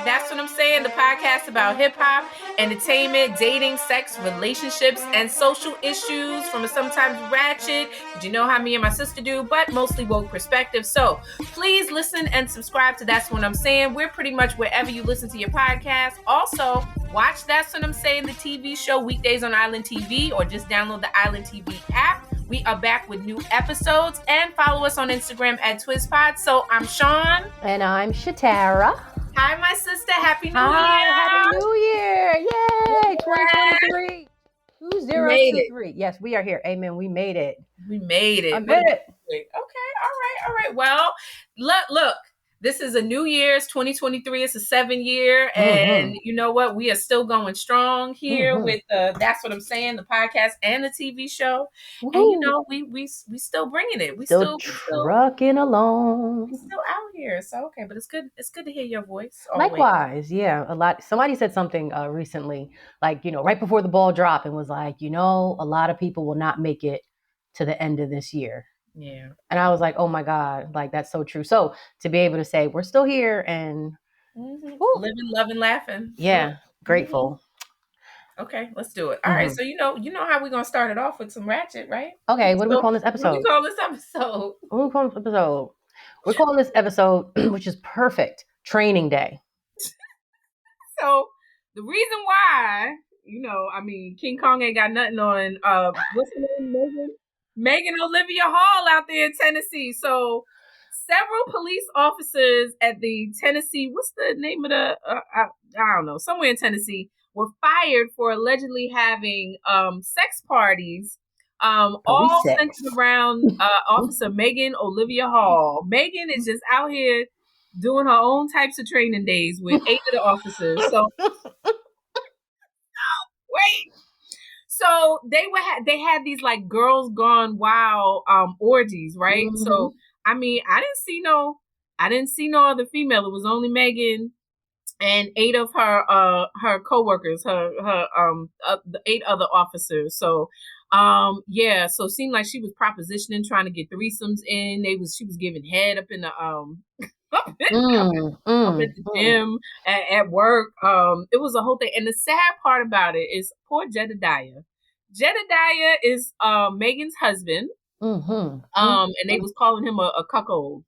That's What I'm Saying, the podcast about hip hop, entertainment, dating, sex, relationships, and social issues from a sometimes ratchet, did you know how me and my sister do, but mostly woke perspective. So please listen and subscribe to That's What I'm Saying. We're pretty much wherever you listen to your podcast. Also, watch That's What I'm Saying, the TV show, weekdays on Island TV, or just download the Island TV app. We are back with new episodes, and follow us on Instagram at TwizPod. So I'm Shaun. And I'm Shatara. Hi, my sister. Happy New Hi, Year. Happy New Year. Yay. 2023. 2023. Yes, we are here. Amen. We made it. We made it. I made it. Okay. All right. Well, look. This is a New Year's 2023. It's a 7-year. And you know what? We are still going strong here with That's What I'm Saying, the podcast and the TV show. Woo-hoo. And, you know, we still bringing it. We still trucking along. We're still out here. So, okay. But it's good. It's good to hear your voice. Likewise. Yeah. A lot. Somebody said something recently, like, you know, right before the ball dropped, and was like, you know, a lot of people will not make it to the end of this year. Yeah. And I was like, oh my God, like that's so true. So to be able to say we're still here and living, loving, laughing. Yeah. Grateful. Okay, let's do it. All right. So you know how we're gonna start it off with some ratchet, right? Okay, what do we call this episode? What do we call this episode? We're calling this episode, which is perfect, Training Day. So the reason why, you know, I mean, King Kong ain't got nothing on what's her name, Megan Olivia Hall out there in Tennessee. So several police officers at the Tennessee, what's the name of the, I don't know, somewhere in Tennessee, were fired for allegedly having sex parties, all centered around Officer Megan Olivia Hall. Megan is just out here doing her own types of training days with 8 of the officers. So, wait. So they had these like girls gone wild orgies, right? So I mean, I didn't see no other female. It was only Megan and 8 of her coworkers, the 8 other officers. So yeah, so it seemed like she was propositioning, trying to get threesomes in. She was giving head up in the up at the gym, at work. It was a whole thing. And the sad part about it is poor Jedediah. Jedediah is Megan's husband. And they was calling him a cuckold.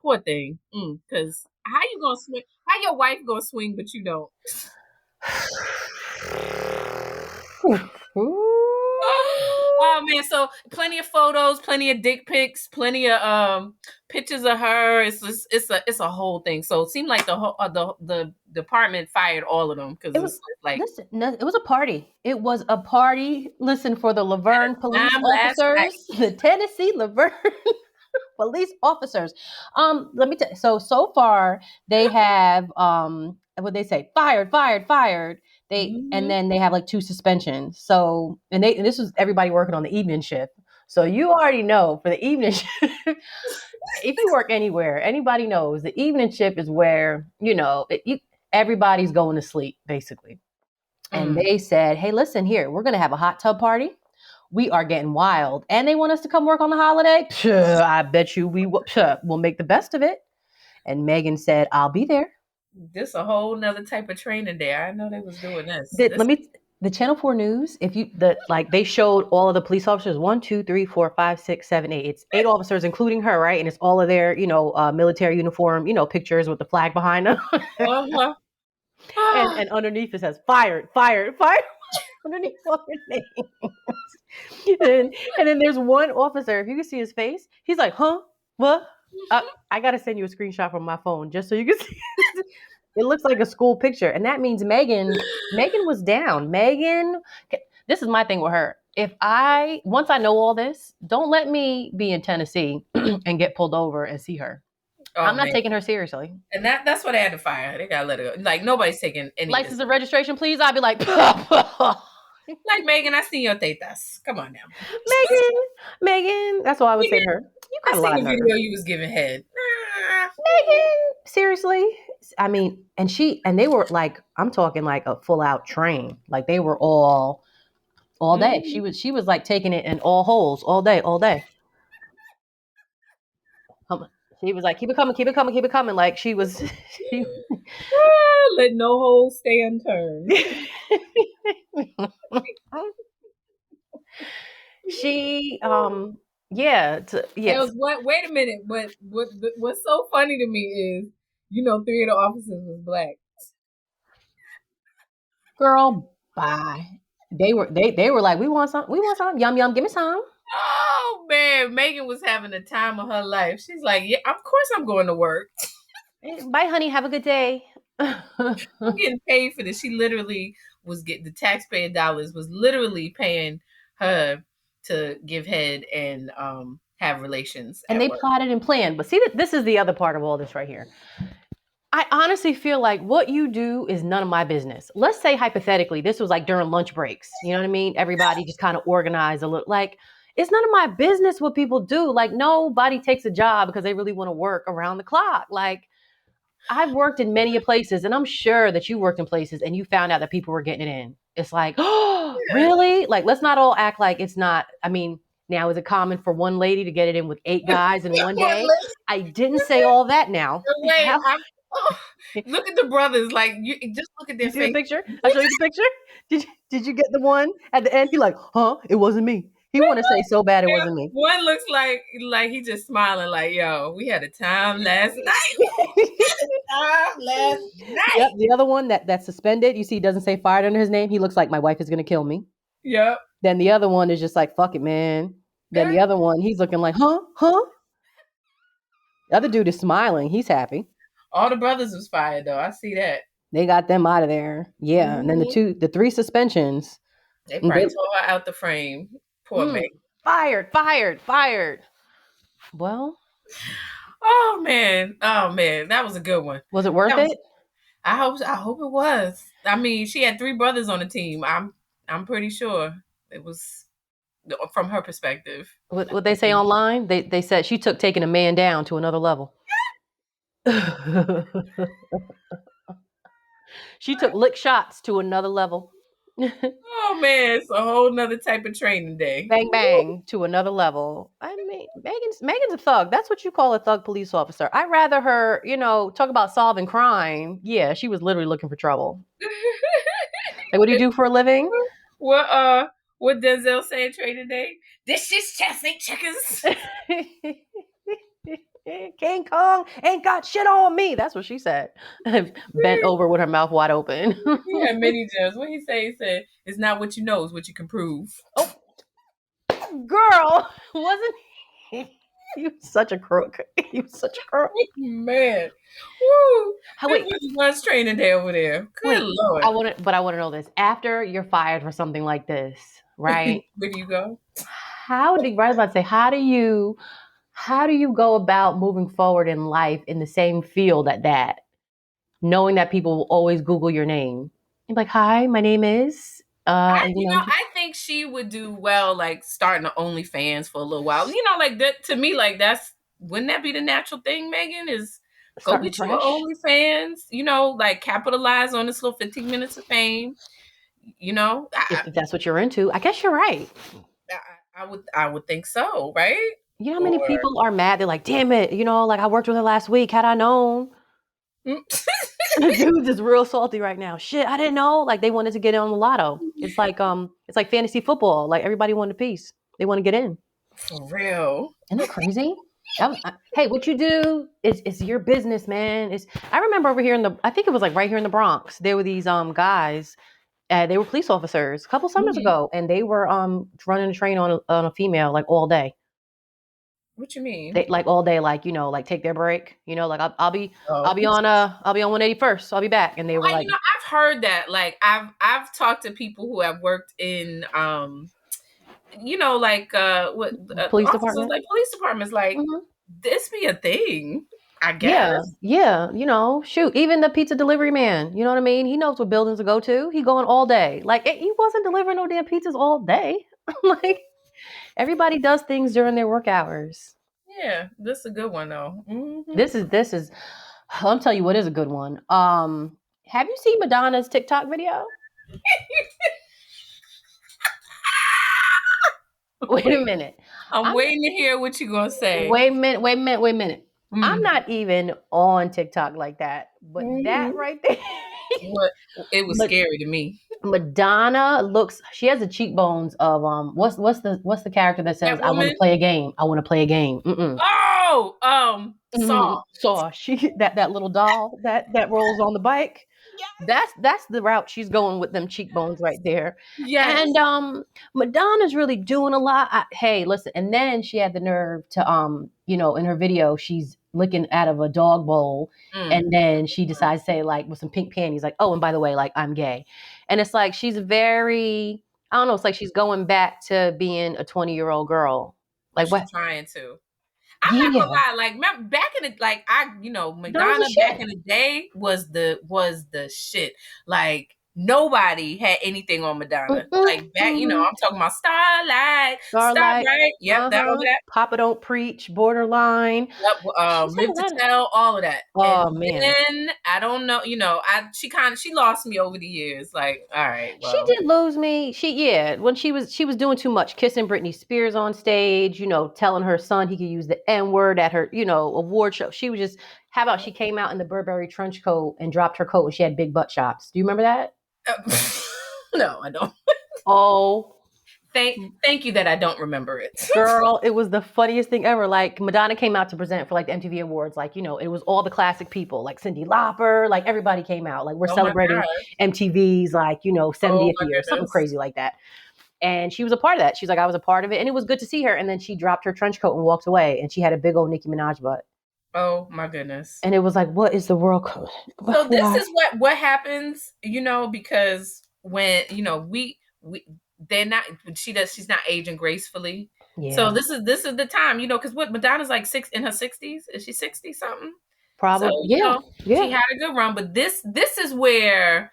Poor thing. Because how you gonna swing? How your wife gonna swing, but you don't? Oh man, so plenty of photos, plenty of dick pics, plenty of pictures of her. It's a whole thing. So it seemed like the whole the department fired all of them because it was like it was a party. It was a party. Listen, for the Laverne police officers, the Tennessee Laverne police officers. Let me tell you. So far they have what they say, fired. And then they have like 2 suspensions. So, and this was everybody working on the evening shift. So you already know for the evening shift, if you work anywhere, anybody knows the evening shift is where, you know, everybody's going to sleep basically. And they said, hey, listen here, we're going to have a hot tub party. We are getting wild. And they want us to come work on the holiday. I bet you we'll make the best of it. And Megan said, I'll be there. This a whole nother type of training there. I know they was doing this. The Channel 4 News, they showed all of the police officers, 1, 2, 3, 4, 5, 6, 7, 8. It's 8 officers, including her, right? And it's all of their, you know, military uniform, you know, pictures with the flag behind them. And underneath it says fired underneath all their names. And then there's one officer, if you can see his face, he's like, huh? What? I got to send you a screenshot from my phone just so you can see. It looks like a school picture. And that means Megan was down. Megan, this is my thing with her. Once I know all this, don't let me be in Tennessee and get pulled over and see her. I'm not taking her seriously. And that's why they had to fire her. They got to let her go. Like, nobody's taking any license and registration, please. I'd be like, like, Megan, I seen your tetas. Come on now. Megan. That's what I would say to her. You got a lot of nerve. Video you was giving head. Megan, seriously? I mean, and they were like, I'm talking like a full out train. Like they were all day. She was like taking it in all holes all day. Come on. He was like, keep it coming, keep it coming, keep it coming. Like she was, let no hole stay unturned. She, yeah, yes. Else, what? Wait a minute. What's so funny to me is, 3 of the officers was black. Girl, bye. They were like, we want some, yum yum, give me some. Oh man, Megan was having the time of her life. She's like, yeah, of course I'm going to work. Bye, honey. Have a good day. I'm getting paid for this. She literally was getting the taxpayer dollars was literally paying her to give head and have relations. And they plotted and planned. But see, this is the other part of all this right here. I honestly feel like what you do is none of my business. Let's say hypothetically, this was like during lunch breaks. You know what I mean? Everybody just kind of organized a little. Like, it's none of my business what people do. Like, nobody takes a job because they really want to work around the clock. Like, I've worked in many places, and I'm sure that you worked in places and you found out that people were getting it in. It's like, oh, really? Like, let's not all act like it's not. I mean, now is it common for one lady to get it in with 8 guys in one day? I didn't say all that now. Wait, look at the brothers. Like, you just look at their face. You see the picture? I'll show you the picture. Did you get the one at the end? He like, huh? It wasn't me. He want to say so bad it wasn't me. One looks like he just smiling like, yo, we had a time last night. Yep. The other one that's suspended, you see, he doesn't say fired under his name. He looks like my wife is gonna kill me. Yep. Then the other one is just like, fuck it, man. Then the other one, he's looking like, huh? The other dude is smiling. He's happy. All the brothers was fired though. I see that. They got them out of there. Yeah. Mm-hmm. And then the 3 suspensions. They probably tore her out the frame. Poor Meg. Fired. Well. Oh man. That was a good one. Was it worth it? I hope it was. I mean, she had 3 brothers on the team. I'm pretty sure it was from her perspective. What they say online? They said she took taking a man down to another level. She took lick shots to another level. Oh man, it's a whole nother type of training day. Bang bang to another level. I mean, Megan's a thug. That's what you call a thug police officer. I'd rather her, talk about solving crime. Yeah, she was literally looking for trouble. Like, what do you do for a living? What Denzel say training day? This shit's chest ain't checkers. King Kong ain't got shit on me. That's what she said. Bent over with her mouth wide open. He had many gems. What he say? He said, "It's not what you know, it's what you can prove." Oh, girl, wasn't he? You such a crook. You such a crook. Man. Woo. Wait, was training day over there. Good Lord. I want to know this. After you're fired for something like this, right? Where do you go? How do you go about moving forward in life in the same field at that, knowing that people will always Google your name? You're like, hi, my name is. I think she would do well, like starting an OnlyFans for a little while. Like that to me, like wouldn't that be the natural thing, Megan? Is go get you an OnlyFans, like capitalize on this little 15 minutes of fame. If that's what you're into, I guess you're right. I would think so, right? You know how many people are mad? They're like, damn it, like I worked with her last week. Had I known. The dude's is real salty right now. Shit, I didn't know. Like they wanted to get in on the lotto. It's like fantasy football. Like everybody wanted a piece. They want to get in. For real. Isn't that crazy? Hey, what you do is your business, man. I remember over here I think it was like right here in the Bronx. There were these guys. They were police officers a couple summers ago, and they were running a train on a female like all day. What you mean? They like all day, like like take their break. Like I'll be on 181st. I'll be back, and they were like, I've heard that. Like I've talked to people who have worked in like police departments. Like police departments, like this be a thing. I guess. Yeah. Shoot, even the pizza delivery man. You know what I mean? He knows what buildings to go to. He going all day. Like he wasn't delivering no damn pizzas all day. Like. Everybody does things during their work hours. Yeah, this is a good one though. Mm-hmm. This is. I'll tell you what is a good one. Have you seen Madonna's TikTok video? Wait a minute. I'm waiting to hear what you're gonna say. Wait a minute. I'm not even on TikTok like that, but that right there. What? It was scary to me. Madonna she has the cheekbones of what's the character that says That I want to woman? play a game. I want to play a game. Saw. Saw she that little doll that rolls on the bike. Yes. That's the route she's going with them cheekbones right there. Yes. And Madonna's really doing a lot. Hey, listen, and then she had the nerve to in her video she's licking out of a dog bowl, and then she decides to say like with some pink panties like, oh, and by the way, like I'm gay. And it's like she's very, I don't know, it's like she's going back to being a 20-year-old girl. Like She's what? trying to. I'm not Yeah. gonna lie, like back in the Madonna's Madonna a back shit. in the day was the shit. Like nobody had anything on Madonna. Like back, I'm talking about Starlight, Starlight. Yep, that all of that. Papa Don't Preach, Borderline. Yep, She's had a Live to lot of. Tell, all of that. Oh And man, then I don't know, she lost me over the years. Like, all right, she well, did lose me. When she was doing too much, kissing Britney Spears on stage. Telling her son he could use the N word at her award show. She was just. How about she came out in the Burberry trench coat and dropped her coat when she had big butt shots? Do you remember that? no, I don't. Oh. Thank you that I don't remember it. Girl, it was the funniest thing ever. Like Madonna came out to present for like the MTV Awards. Like, it was all the classic people, like Cyndi Lauper, like everybody came out. Like we're Oh my celebrating God. MTV's like, Oh 70th my year, something goodness. crazy like that. And she was a part of that. She's like, I was a part of it. And it was good to see her. And then she dropped her trench coat and walked away. And she had a big old Nicki Minaj butt. Oh my goodness. And it was like, what is the world code? So this is what happens, because when, we they're not, she's not aging gracefully. Yeah. So this is the time, because what Madonna's like in her 60s. Is she 60 something? Probably. So, Yeah. She had a good run, but this is where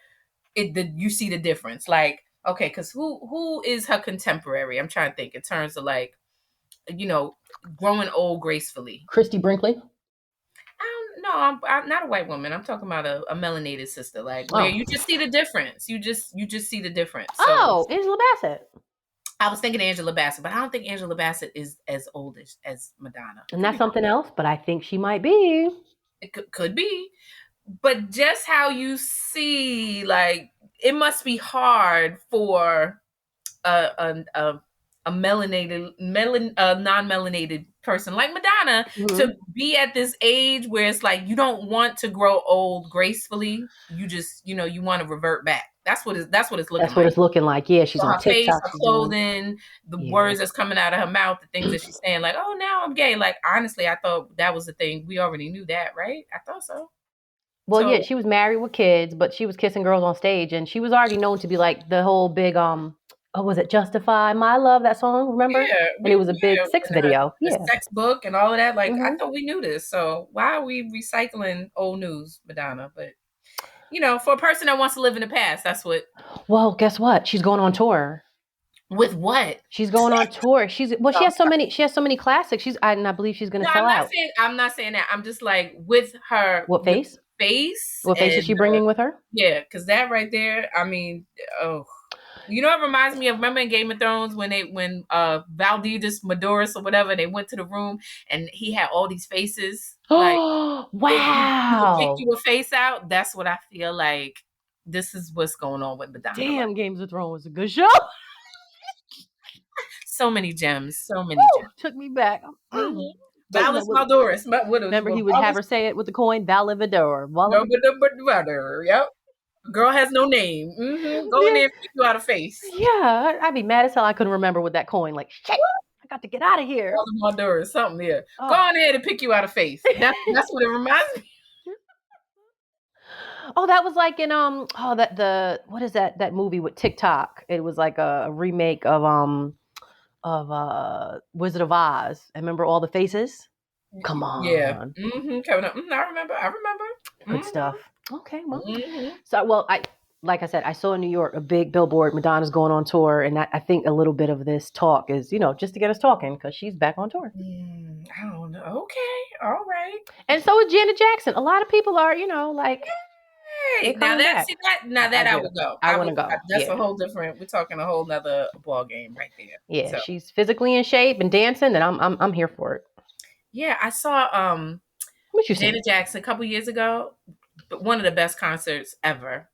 you see the difference. Like, okay, because who is her contemporary? I'm trying to think in terms of like, growing old gracefully. Christy Brinkley. No, I'm not a white woman. I'm talking about a melanated sister, like where you just see the difference. You just see the difference. So, Angela Bassett. I was thinking Angela Bassett, but I don't think Angela Bassett is as old as Madonna. And that's something else, but I think she might be. It could be. But just how you see, like, it must be hard for a non-melanated person like Madonna to be at this age where it's like you don't want to grow old gracefully. You just, you want to revert back. That's what it's looking like. That's what it's looking like. Yeah, she's on her TikTok. Face, her clothing, the words that's coming out of her mouth, the things that she's saying, like, oh, now I'm gay. Like, honestly, I thought that was the thing. We already knew that, right? I thought so. Well, yeah, she was married with kids, but she was kissing girls on stage, and she was already known to be like the whole big was it Justify My Love, that song, remember? Yeah. And it was a big sex video. The sex book and all of that. Like, I thought we knew this. So why are we recycling old news, Madonna? But, for a person that wants to live in the past, that's what. Well, guess what? She's going on tour. With what? She's going on tour. She has so many classics. I believe she's going to sell out. I'm not saying that. I'm just like, with her. What face? What face is she bringing with her? Yeah, because that right there, I mean, oh. It reminds me of, remember in Game of Thrones when Valdivia Madoris or whatever, they went to the room and he had all these faces. Like, wow. He pick you a face out. That's what I feel like. This is what's going on with Madonna. Damn, like. Games of Thrones was a good show. So many gems. Took me back. Valis Maldoris. Remember, he would have her say it with the coin, Valivador. Yep. Girl has no name. Go in there and pick you out a face. Yeah, I'd be mad as hell I couldn't remember with that coin. Like, shit, I got to get out of here. Or something, yeah. Go in there and pick you out a face. That's what it reminds me. Oh, that was like in what is that movie with TikTok? It was like a remake of Wizard of Oz. I remember all the faces. Come on. Yeah. Coming up. I remember. Good stuff. Okay, well. So, like I said, I saw in New York a big billboard. Madonna's going on tour, and I think a little bit of this talk is, just to get us talking because she's back on tour. I don't know. Okay, all right. And so is Janet Jackson. A lot of people are, like. Hey, now that I would go. I want to go. That's a whole different. We're talking a whole nother ball game right there. Yeah, so. She's physically in shape and dancing, and I'm here for it. Yeah, I saw What you saying? Janet Jackson a couple years ago, one of the best concerts ever.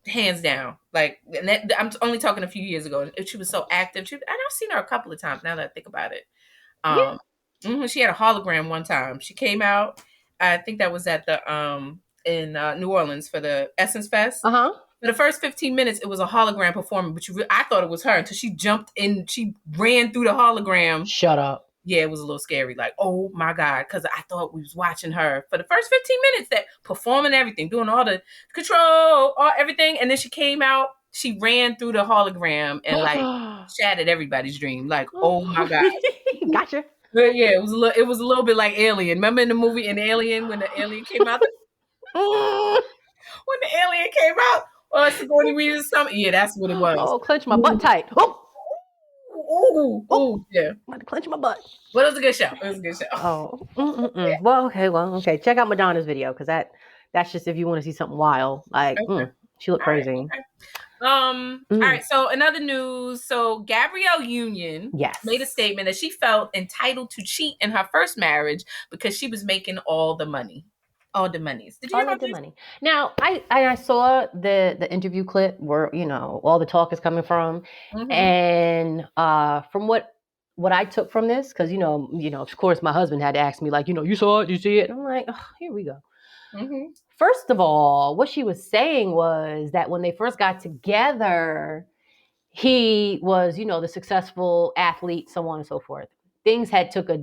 Hands down. Like, I'm only talking a few years ago. She was so active. And I've seen her a couple of times now that I think about it. Yeah. She had a hologram one time. She came out. I think that was at the in New Orleans for the Essence Fest. Uh-huh. For the first 15 minutes, it was a hologram performing, but I thought it was her until she jumped in. She ran through the hologram. Shut up. Yeah, it was a little scary. Like, oh my God, because I thought we was watching her for the first 15 minutes, that performing everything, doing all the control, everything. And then she came out, she ran through the hologram and like shattered everybody's dream. Like, oh my God. Gotcha. But yeah, it was a little bit like Alien. Remember in the movie in Alien when the alien came out? When the alien came out, or Sigourney Weaver or something. Yeah, that's what it was. Oh, clench my butt tight. Oh, yeah. I'm about to clench my butt. But it was a good show. It was a good show. Oh. Well, okay. Check out Madonna's video, because that's just if you want to see something wild. Like, she looked crazy. Okay. All right. So another news. So Gabriel Union made a statement that she felt entitled to cheat in her first marriage because she was making all the money. All the monies. Did you hear about the money? Now, I saw the interview clip where, all the talk is coming from. And from what I took from this, because, of course, my husband had to ask me, like, you saw it? Did you see it? And I'm like, oh, here we go. First of all, what she was saying was that when they first got together, he was, the successful athlete, so on and so forth. Things had took a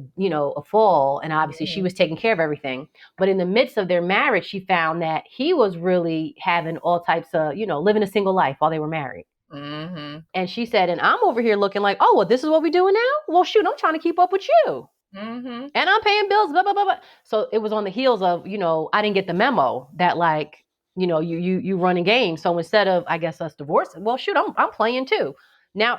fall, and obviously she was taking care of everything. But in the midst of their marriage, she found that he was really having all types of, living a single life while they were married. And she said, and I'm over here looking like, oh, well, this is what we're doing now? Well, shoot, I'm trying to keep up with you. And I'm paying bills, blah, blah, blah, blah. So it was on the heels of, I didn't get the memo that, like, you running games. So instead of, I guess, us divorcing, well, shoot, I'm playing too. Now,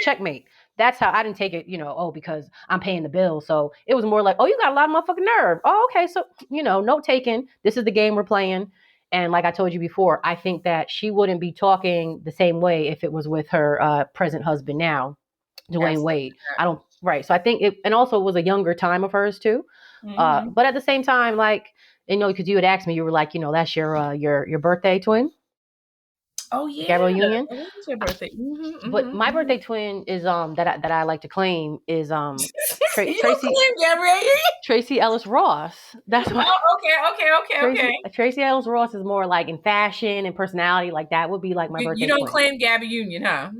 checkmate. That's how I didn't take it, because I'm paying the bill. So it was more like, oh, you got a lot of motherfucking nerve. Oh, okay. So, note taken. This is the game we're playing. And like I told you before, I think that she wouldn't be talking the same way if it was with her present husband now, Dwayne Wade. Right. So I think and also it was a younger time of hers too. But at the same time, like, because you had asked me, you were like, that's your birthday twin. Oh yeah, Gabriel Union. It was your birthday. But my birthday twin is that I like to claim is Tracy Ellis Ross. That's what. Oh, okay. Tracy Ellis Ross is more like in fashion and personality. Like that would be like my birthday. You don't claim Gabby Union, huh?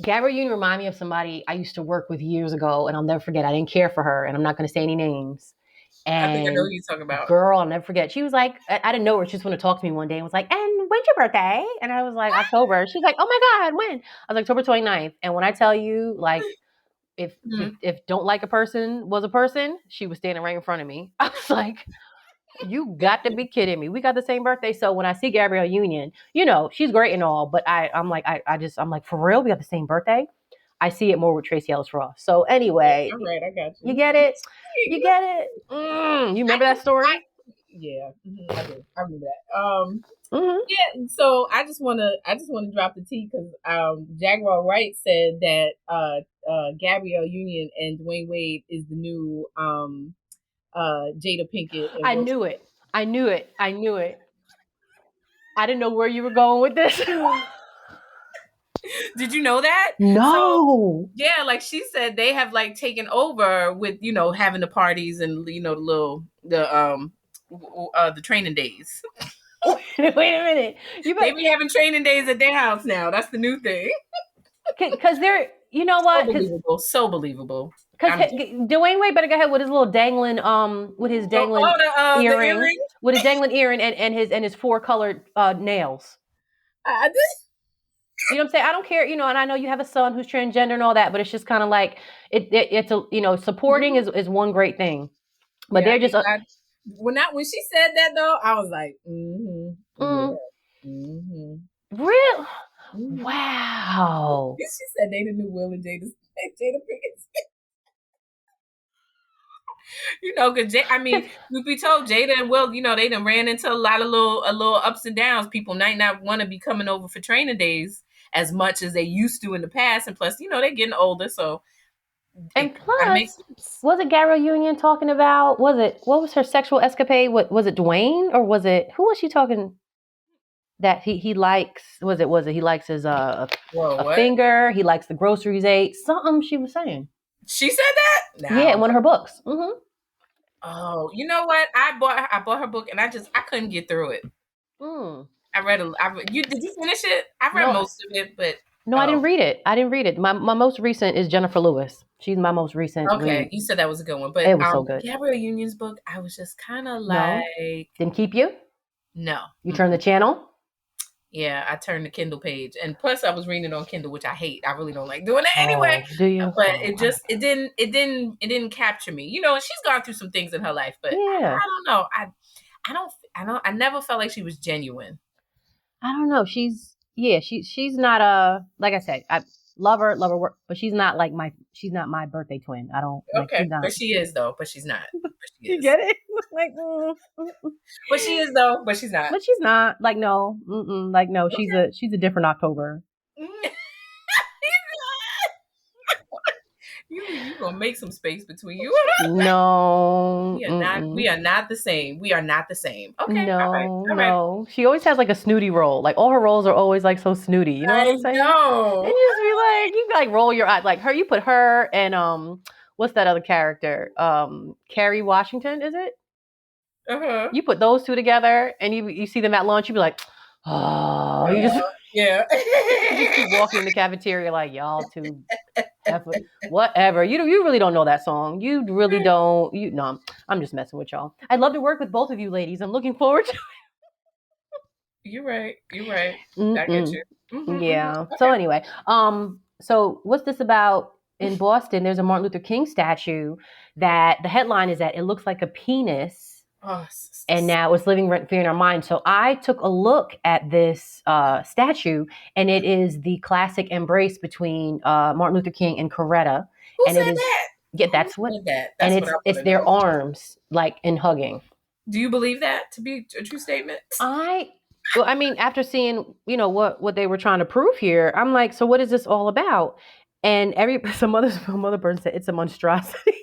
Gabriel Union remind me of somebody I used to work with years ago, and I'll never forget. I didn't care for her, and I'm not going to say any names. And I think I know who you're talking about. Girl, I'll never forget. She was like, I didn't know her. She just wanted to talk to me one day and was like, and when's your birthday? And I was like, October. She's like, oh my God, when? I was like, October 29th. And when I tell you, like, if don't like a person was a person, she was standing right in front of me. I was like, you got to be kidding me. We got the same birthday. So when I see Gabrielle Union, she's great and all, but I'm like, for real? We got the same birthday? I see it more with Tracy Ellis Ross. So anyway, all right, I got you. You get it? You get it? You remember that story? Yeah, I do. I remember that. Yeah. So I just want to drop the tea because Jaguar Wright said that Gabrielle Union and Dwayne Wade is the new Jada Pinkett. I knew it. I didn't know where you were going with this. Did you know that? No. So, yeah, like she said, they have like taken over with having the parties and the training days. Wait a minute. They be having training days at their house now. That's the new thing. Because they're, you know what? So believable. Because Dwayne Wade better go ahead with his little dangling, with his dangling earring, with his dangling earring and his 4 colored nails. You know what I'm saying? I don't care, and I know you have a son who's transgender and all that, but it's just kind of like it's a supporting is one great thing, but they're just when she said that though, I was like, real, wow. She said they the new Will and Jada Pinkett. Because we be told Jada and Will, they done ran into a lot of little ups and downs. People might not want to be coming over for training days as much as they used to in the past, and plus, they're getting older, so And plus, was it Gabriel Union talking about? What was her sexual escapade? What was it, Dwayne, or was it, who was she talking that he likes? Was it he likes his finger? He likes the groceries ate. Something she was saying. She said that? No. Yeah, in one of her books. Mm-hmm. Oh, you know what? I bought her book and I couldn't get through it. I read did you finish it? I read most of it, but no, I didn't read it. My most recent is Jennifer Lewis. She's my most recent read. You said that was a good one, but it was so good. Gabriel Union's book, I was just kind of like, didn't keep you? No. You turned the channel? Yeah, I turned the Kindle page, and plus I was reading it on Kindle, which I hate. I really don't like doing it anyway. Do you? But it didn't capture me. You know, and she's gone through some things in her life, but I don't know. I never felt like she was genuine. I don't know. She's not like I said, I love her work, but she's not my birthday twin. I don't but she is though, but she's not. But she is. You get it? Like, but she is though, but she's not. But she's not. Like no, like no. Okay. She's a different October. You gonna make some space between you and her? No, we are not the same. We are not the same. Okay, no, no. She always has like a snooty role. Like all her roles are always like so snooty. You know what I'm saying? No. And you just be like, you like roll your eyes. Like her, you put her and what's that other character? Kerry Washington, is it? You put those two together, and you see them at lunch. You be like, oh, you just you just keep walking in the cafeteria like y'all two. Whatever. You really don't know that song. You really don't. No, I'm just messing with y'all. I'd love to work with both of you ladies. I'm looking forward to it. You're right. I get you. Yeah. Okay. So anyway, so what's this about? In Boston, there's a Martin Luther King statue that the headline is that it looks like a penis. And now it's living rent free in our mind. So I took a look at this statue, and it is the classic embrace between Martin LutherKing and Coretta. Who and said it is, that? Yeah, that's what. That's and it's their arms like in hugging. Do you believe that to be a true statement? Well, I mean, after seeing what they were trying to prove here, I'm like, so what is this all about? And some other person said it's a monstrosity.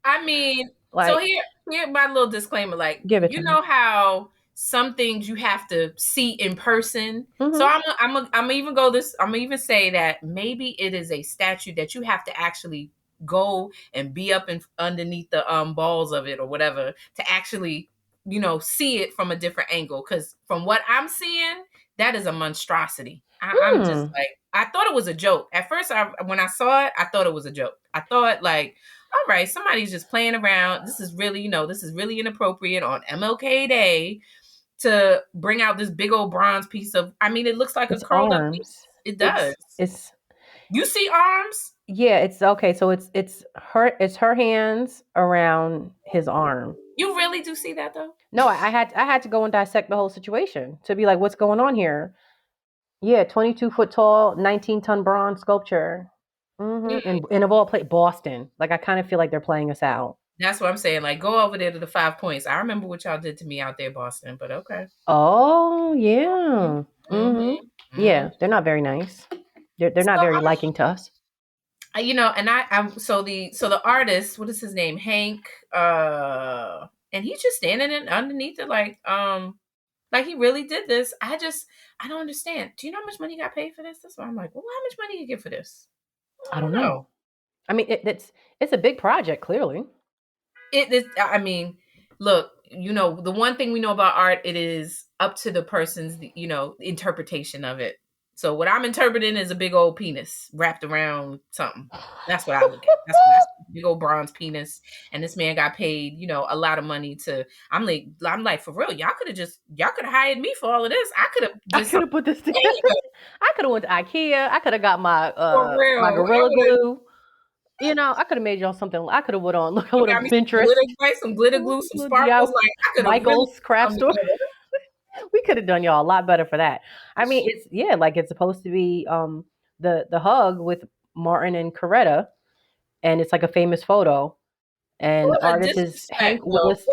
I mean, like, so here my little disclaimer, like, you know how some things you have to see in person. Mm-hmm. So I'm even say that maybe it is a statue that you have to actually go and be up underneath the balls of it or whatever to actually, see it from a different angle. Because from what I'm seeing, that is a monstrosity. I'm just like, I thought it was a joke. At first, when I saw it, I thought it was a joke. I thought like, all right, somebody's just playing around. This is really, this is really inappropriate on MLK Day to bring out this big old bronze piece of, I mean, it looks like a curled up piece. It does. It's you see arms? Yeah, it's okay. So it's her hands around his arm. You really do see that though? No, I had to go and dissect the whole situation to be like, what's going on here? Yeah, 22 foot tall, 19-ton bronze sculpture. Mm-hmm. And of all places, Boston. Like, I kind of feel like they're playing us out. That's what I'm saying. Like, go over there to the 5 Points. I remember what y'all did to me out there, Boston, but okay. Oh, yeah. Mm-hmm. Yeah, they're not very nice. They're not very liking to us. And I'm so the artist, what is his name? Hank, and he's just standing underneath it like he really did this. I don't understand. Do you know how much money he got paid for this? That's why I'm like, well, how much money did you get for this? I don't know. I mean, it's a big project, clearly. I mean, look, the one thing we know about art, it is up to the person's, interpretation of it. So what I'm interpreting is a big old penis wrapped around something. That's what I look at. That's big old bronze penis. And this man got paid, a lot of money to. I'm like, for real, y'all could have hired me for all of this. I could have put this together. I could have went to IKEA. I could have got my my Gorilla Glue. I could have made y'all something. I could have went on. Look, I would have Pinterest. Some glitter glue, some sparkles. Like I could have Michael's craft store. We could have done y'all a lot better for that. I mean, it's supposed to be the hug with Martin and Coretta, and it's like a famous photo. And the artist is Hank Willis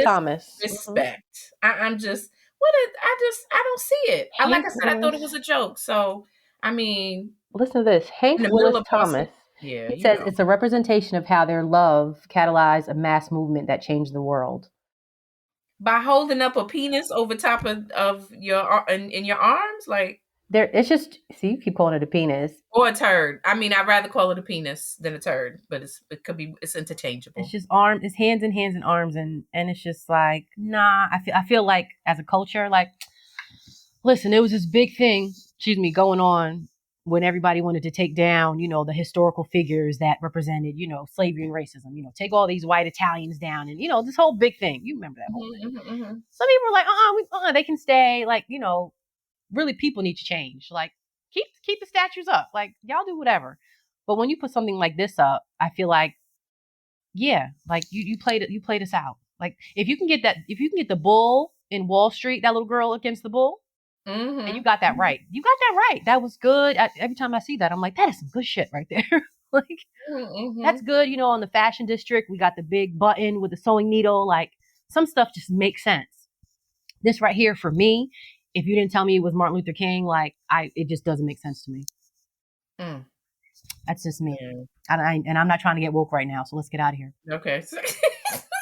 Thomas. Respect. I'm just I don't see it. Like I said, I thought it was a joke. So I mean, listen to this. Hank Willis Thomas Yeah, It says it's a representation of how their love catalyzed a mass movement that changed the world. By holding up a penis over top of your in your arms, like it's just see, you keep calling it a penis or a turd. I mean, I'd rather call it a penis than a turd, but it's interchangeable. It's just it's hands and arms, and it's just like, nah. I feel like as a culture, like, listen, it was this big thing, going on when everybody wanted to take down, the historical figures that represented, slavery and racism. Take all these white Italians down, and this whole big thing. You remember that whole thing? Mm-hmm. Some people were like, they can stay. Like, really, people need to change. Like, keep the statues up. Like, y'all do whatever. But when you put something like this up, I feel like, yeah, like you played us out. Like, if you can get the bull in Wall Street, that little girl against the bull. Mm-hmm. And you got that right. You got that right. That was good. Every time I see that, I'm like, that is some good shit right there. Like, that's good. On the fashion district, we got the big button with the sewing needle. Like, some stuff just makes sense. This right here, for me, if you didn't tell me it was Martin Luther King, like, it just doesn't make sense to me. That's just me. And I'm not trying to get woke right now, so let's get out of here. Okay.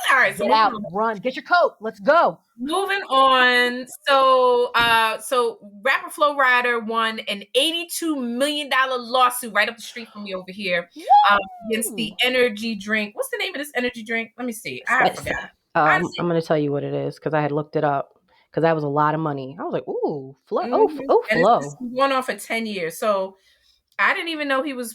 All right, get out, run, get your coat. Let's go. Moving on. So rapper Flo Rida won an $82 million lawsuit right up the street from me over here against the energy drink. What's the name of this energy drink? Let me see. I forgot. I'm going to tell you what it is because I had looked it up because that was a lot of money. I was like, ooh, Flo. Mm-hmm. Oh, Flo. It's going on for 10 years. So I didn't even know he was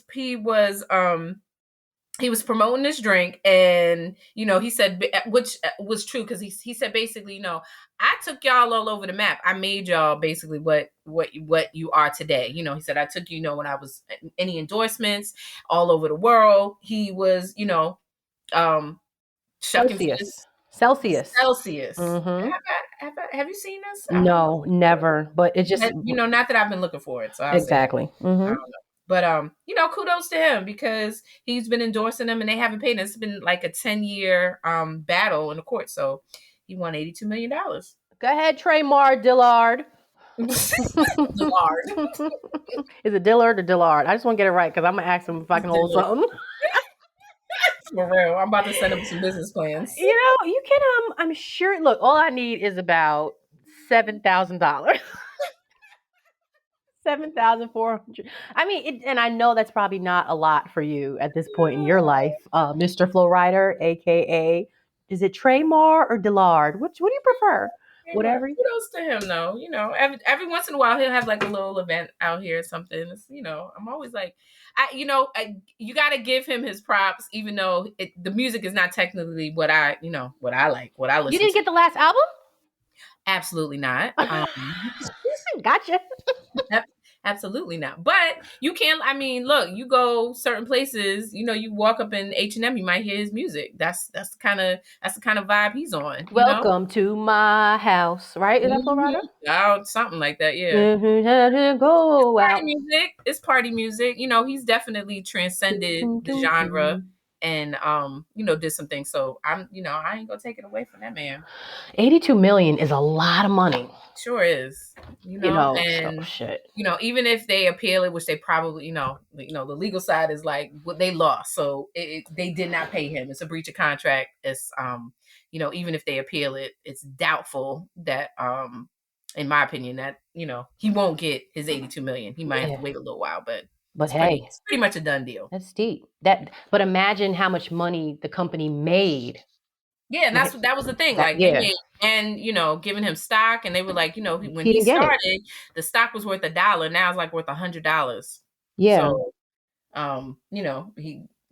promoting this drink, and he said, which was true, because he said basically, I took y'all all over the map. I made y'all basically what you are today. He said, I took when I was any endorsements all over the world. He was Celsius. Mm-hmm. Have you seen this? No, never. But it just not that I've been looking for it. So exactly. Mm-hmm. But kudos to him because he's been endorsing them and they haven't paid. It's been like a 10-year battle in the court. So he won $82 million. Go ahead, Tremar Dillard. Dillard. Is it Dillard or Dillard? I just want to get it right because I'm gonna ask him if I can hold something. For real, I'm about to send him some business plans. You can. I'm sure. Look, all I need is about $7,000. 7,400. I mean, and I know that's probably not a lot for you at this point in your life, Mr. Flo Rida, aka, is it Tremar or Dillard? What do you prefer? Whatever. Kudos to him, though. Every once in a while he'll have like a little event out here or something. It's, I'm always like, you got to give him his props, even though the music is not technically what I like, what I listen to. You didn't get the last album? Absolutely not. Gotcha. Absolutely not. But you can't. I mean, look, you go certain places. You walk up in H&M, you might hear his music. That's the kind of vibe he's on. Welcome to my house, right? Is that Flo Rida? Oh, something like that. Yeah. Go out. It's party music. He's definitely transcended the genre. And did some things. So I ain't gonna take it away from that man. $82 million is a lot of money. Sure is. And shit. Even if they appeal it, which they probably, the legal side is like what they lost. So they did not pay him. It's a breach of contract. It's even if they appeal it, it's doubtful that in my opinion that he won't get his $82 million. He might have to wait a little while, but it's pretty much a done deal. That's steep. But imagine how much money the company made. Yeah, and that was the thing. Like, they made, and giving him stock, and they were like, when he started, the stock was worth $1. Now it's like worth $100. Yeah. So,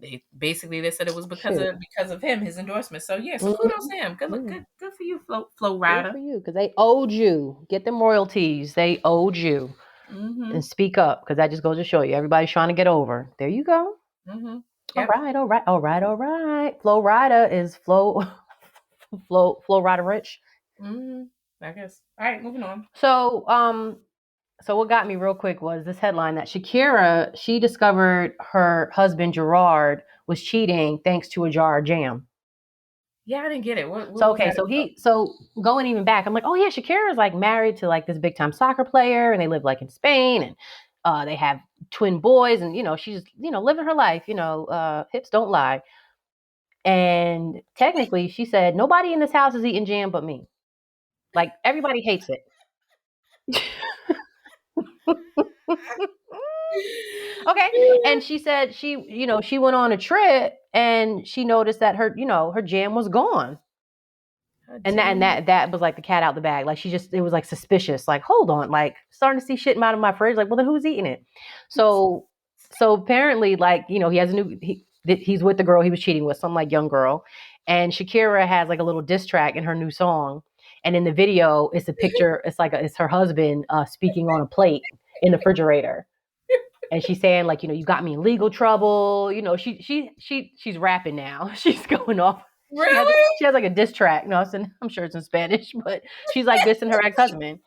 they said it was because of him, his endorsement. So yeah, so kudos to him. Good for you, Flo Rida. Good for you, because they owed you. Get them royalties. They owed you. Mm-hmm. And speak up, because that just goes to show you everybody's trying to get over. There you go. Mm-hmm. Yep. All right. Flo Rida is Flo Rida rich. Mm-hmm. I guess. All right, moving on. So what got me real quick was this headline that Shakira, she discovered her husband Gerard was cheating thanks to a jar of jam. Yeah, I didn't get it. So going even back, I'm like, oh yeah, Shakira is like married to like this big time soccer player, and they live like in Spain, and They have twin boys, and she's living her life. Hips don't lie. And technically, she said nobody in this house is eating jam but me. Like everybody hates it. Okay. And she said she went on a trip and she noticed that her jam was gone. And that was like the cat out the bag. Like it was like suspicious. Like, hold on, like starting to see shit out of my fridge. Like, well then who's eating it? So apparently, like, he has he's with the girl he was cheating with, some like young girl. And Shakira has like a little diss track in her new song. And in the video, it's a picture, it's her husband speaking on a plate in the refrigerator. And she's saying, like, you got me in legal trouble. She's rapping now. She's going off. Really? She has like a diss track. No, I'm sure it's in Spanish, but she's like dissing her ex-husband.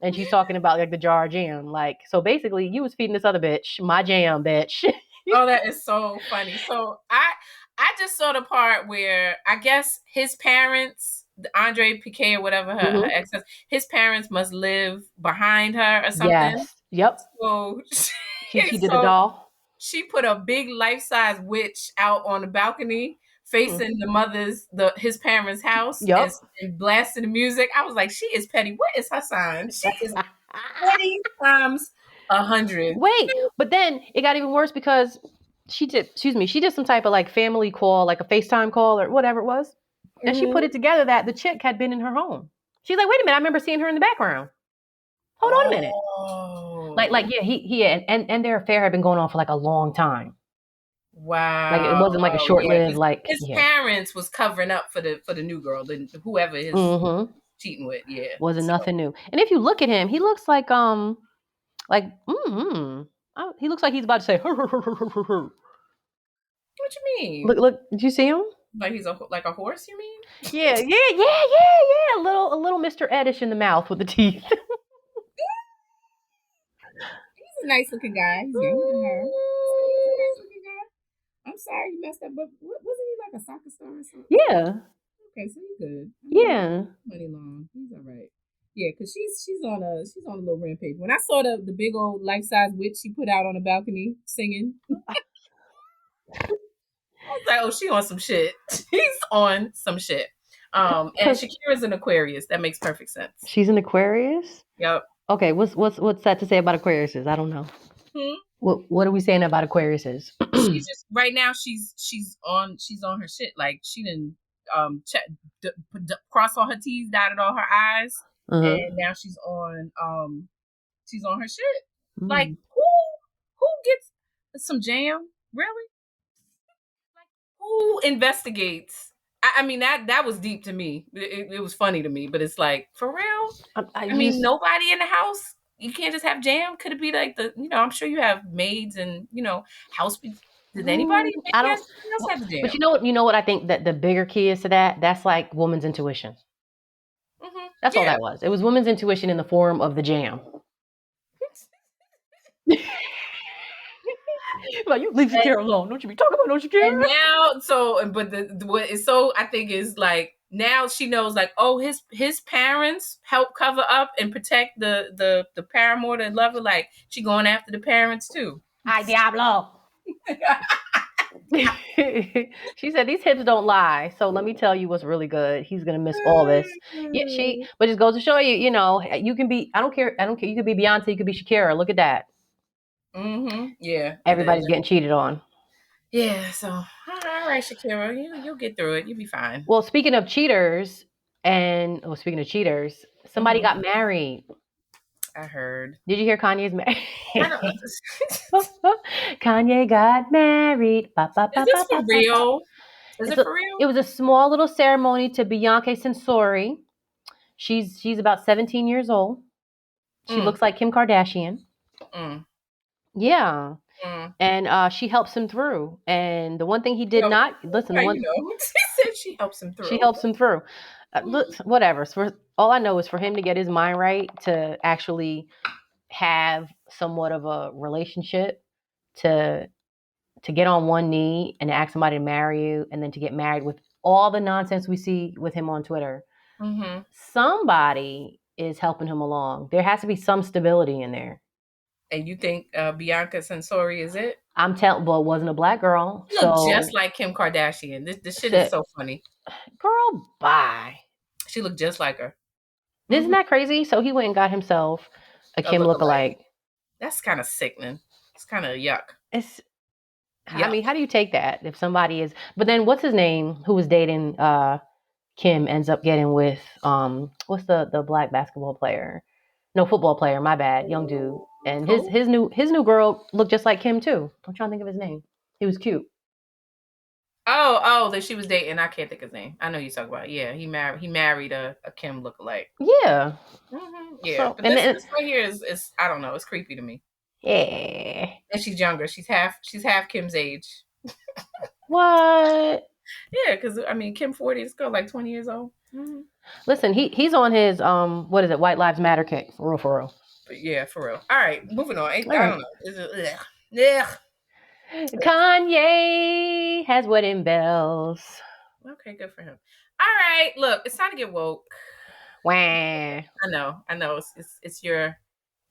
And she's talking about like the jar of jam. Like, so basically you was feeding this other bitch my jam, bitch. Oh, that is so funny. So I just saw the part where I guess his parents, Andre Piquet or whatever her ex, his parents must live behind her or something. Yes. Yep. So she did a doll. She put a big life-size witch out on the balcony facing his parents' house. Yep. And blasting the music. I was like, she is petty. What is her sign? She is petty times 100. Wait, but then it got even worse because she did some type of like family call, like a FaceTime call or whatever it was. And she put it together that the chick had been in her home. She's like, wait a minute, I remember seeing her in the background. Hold on a minute. Like yeah, he and their affair had been going on for like a long time. Wow. Like it wasn't like a short-lived like his parents was covering up for the new girl, whoever his cheating with, yeah. Wasn't nothing new. And if you look at him, he looks like he looks like he's about to say What you mean? Look, did you see him? Like he's like a horse, you mean? Yeah. A little Mr. Edish in the mouth with the teeth. He's a nice looking guy. He's younger than her. He's a nice looking guy. I'm sorry you messed up, but wasn't he like a soccer star or something? Yeah. Okay, so he's good. Yeah. Money long. He's all right. Yeah, because she's on a little rampage. When I saw the big old life-size witch she put out on the balcony singing, I was like, oh, she on some shit. She's on some shit. And Shakira's an Aquarius. That makes perfect sense. She's an Aquarius? Yep. Okay, what's that to say about Aquariuses? I don't know. What are we saying about Aquariuses? She's just right now. She's on her shit. Like she didn't cross all her T's, dotted all her I's, and now she's on her shit. Like who gets some jam? Really? Like who investigates? I mean that was deep to me. It was funny to me, but it's like for real. I mean, nobody in the house. You can't just have jam. Could it be like I'm sure you have maids and house. Did anybody? I don't. Else have jam? But you know what I think that the bigger key is to that. That's like woman's intuition. That's all that was. It was woman's intuition in the form of the jam. Like, you leave Shakira alone. Don't you be talking about no Shakira. And now, what is so I think is like now she knows like, oh, his parents help cover up and protect the paramour, the lover. Like she going after the parents too. Ay diablo. She said these hips don't lie. So let me tell you what's really good. He's gonna miss all this. Yeah, but it goes to show you, you can be. I don't care. You could be Beyonce. You could be Shakira. Look at that. Yeah. Everybody's getting cheated on. Yeah. So all right, Shakira, you'll get through it. You'll be fine. Well, speaking of cheaters, somebody got married. I heard. Did you hear Kanye's married? Kanye got married. Is this for real? Is it for real? It was a small little ceremony to Bianca Censori. She's about 17 years old. She looks like Kim Kardashian. Yeah. And she helps him through. And the one thing he did not listen. She said she helps him through. She helps him through. Look, whatever. All I know is for him to get his mind right, to actually have somewhat of a relationship, to get on one knee and ask somebody to marry you, and then to get married with all the nonsense we see with him on Twitter. Somebody is helping him along. There has to be some stability in there. And you think Bianca Censori is it? I'm telling. Well, it wasn't a black girl, She looked just so like Kim Kardashian. This shit is shit, so funny. girl, bye. She looked just like her. Isn't that crazy? So he went and got himself a A Kim lookalike. lookalike. That's kind of sickening. It's kind of yuck. It's. I Yuck. mean, how do you take that if somebody is? But then, what's his name? Who was dating Kim ends up getting with what's the black basketball player? No, football player. My bad, young dude. And his Who? his new girl looked just like Kim too. I'm trying to think of his name. He was cute. Oh, that she was dating. I can't think of his name. I know you talk about. Yeah, he married a Kim lookalike. Yeah. Yeah, So but and this then, right here is I don't know. It's creepy to me. yeah. And she's younger. She's half Kim's age. What? Yeah, because I mean Kim 40. This girl like 20 years old. Listen, he's on his what is it? White Lives Matter kick. For real, for real. But yeah, for real. All right, moving on. I All right. don't know. Is it, ugh. Ugh. Kanye has wedding bells. Okay, good for him. All right, look, it's time to get woke. Wah. I know. It's your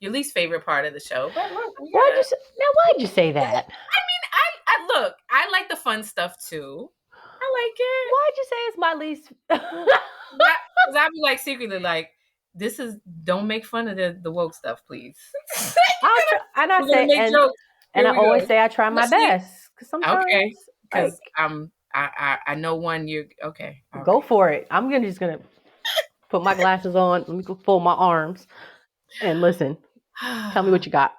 least favorite part of the show, but look, we Why'd gotta. you say, now? Why'd you say that? I mean, I look. I like the fun stuff too. I like it. Why'd you say it's my least? Because I'd be like secretly like, this is don't make fun of the woke stuff, please. I'll try, and I We're gonna say, make jokes. and Here I we always go. say I try my Let's see. best because sometimes, Okay, because like, I know one. You okay? All go right. for it. I'm just gonna put my glasses on. Let me go fold my arms and listen. Tell me what you got,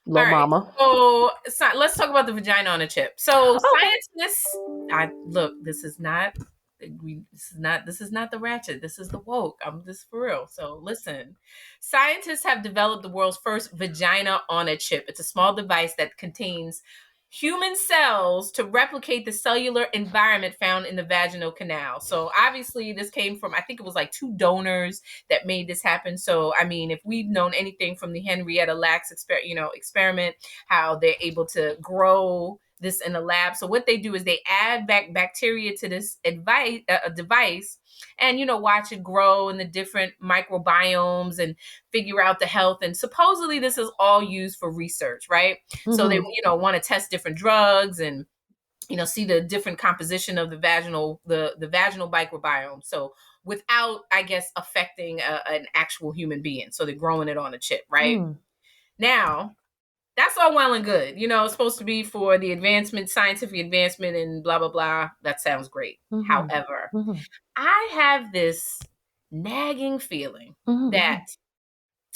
All little right, mama. so let's talk about the vagina on a chip. So Okay. scientists, this is not the ratchet. This is the woke. I'm just for real. So listen, scientists have developed the world's first vagina on a chip. It's a small device that contains human cells to replicate the cellular environment found in the vaginal canal. So obviously this came from, I think it was like 2 donors that made this happen. So I mean, if we've known anything from the Henrietta Lacks experiment, how they're able to grow this in a lab. So what they do is they add back bacteria to this device and watch it grow in the different microbiomes and figure out the health. And supposedly this is all used for research, right? So they want to test different drugs and see the different composition of the vaginal microbiome. So without, I guess, affecting an actual human being. So they're growing it on a chip, right? Now, that's all well and good. It's supposed to be for the scientific advancement and blah, blah, blah. That sounds great. However, I have this nagging feeling that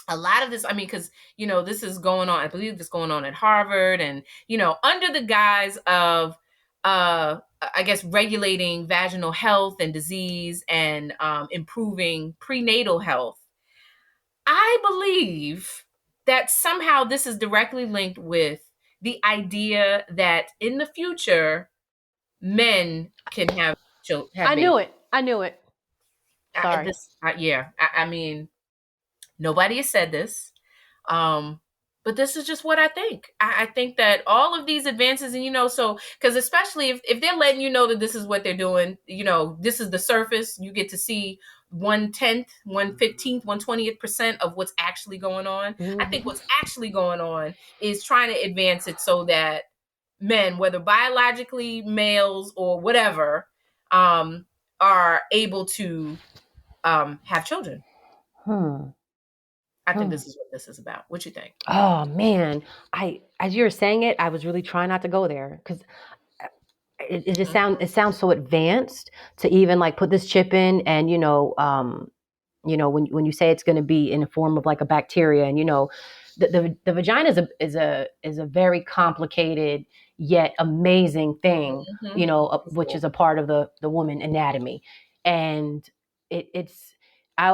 a lot of this, I mean, because, this is going on, I believe this is going on at Harvard and, under the guise of, I guess, regulating vaginal health and disease and improving prenatal health. I believe that somehow this is directly linked with the idea that in the future, men can have I babies. knew it. I knew it. Sorry. I mean, nobody has said this. But this is just what I think. I think that all of these advances, and so because especially if they're letting you know that this is what they're doing, this is the surface, you get to see 1/10, 1/15, 1/20% of what's actually going on. I think what's actually going on is trying to advance it so that men, whether biologically males or whatever, are able to have children. I think this is what this is about. What you think? Oh man, as you were saying it, I was really trying not to go there because it just sounds so advanced to even like put this chip in, and when you say it's going to be in the form of like a bacteria, and the vagina is a very complicated yet amazing thing, which is a part of the woman anatomy, and it's. I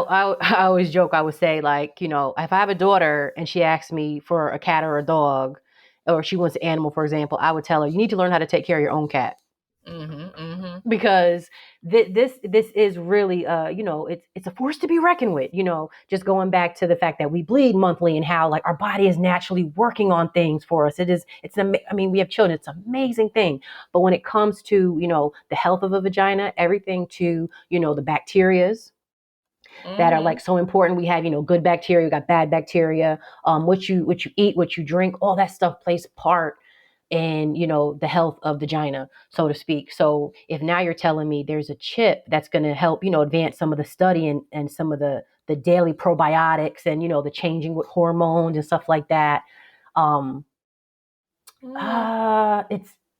always joke. I would say like, if I have a daughter and she asks me for a cat or a dog, or she wants an animal, for example, I would tell her, you need to learn how to take care of your own cat. Because this is really it's a force to be reckoned with. Just going back to the fact that we bleed monthly and how like our body is naturally working on things for us. I mean, we have children, it's an amazing thing. But when it comes to the health of a vagina, everything to the bacterias, that are like so important. We have, good bacteria, we got bad bacteria, what you eat, what you drink, all that stuff plays part in, the health of vagina, so to speak. So if now you're telling me there's a chip that's going to help, advance some of the study and some of the daily probiotics and, the changing with hormones and stuff like that.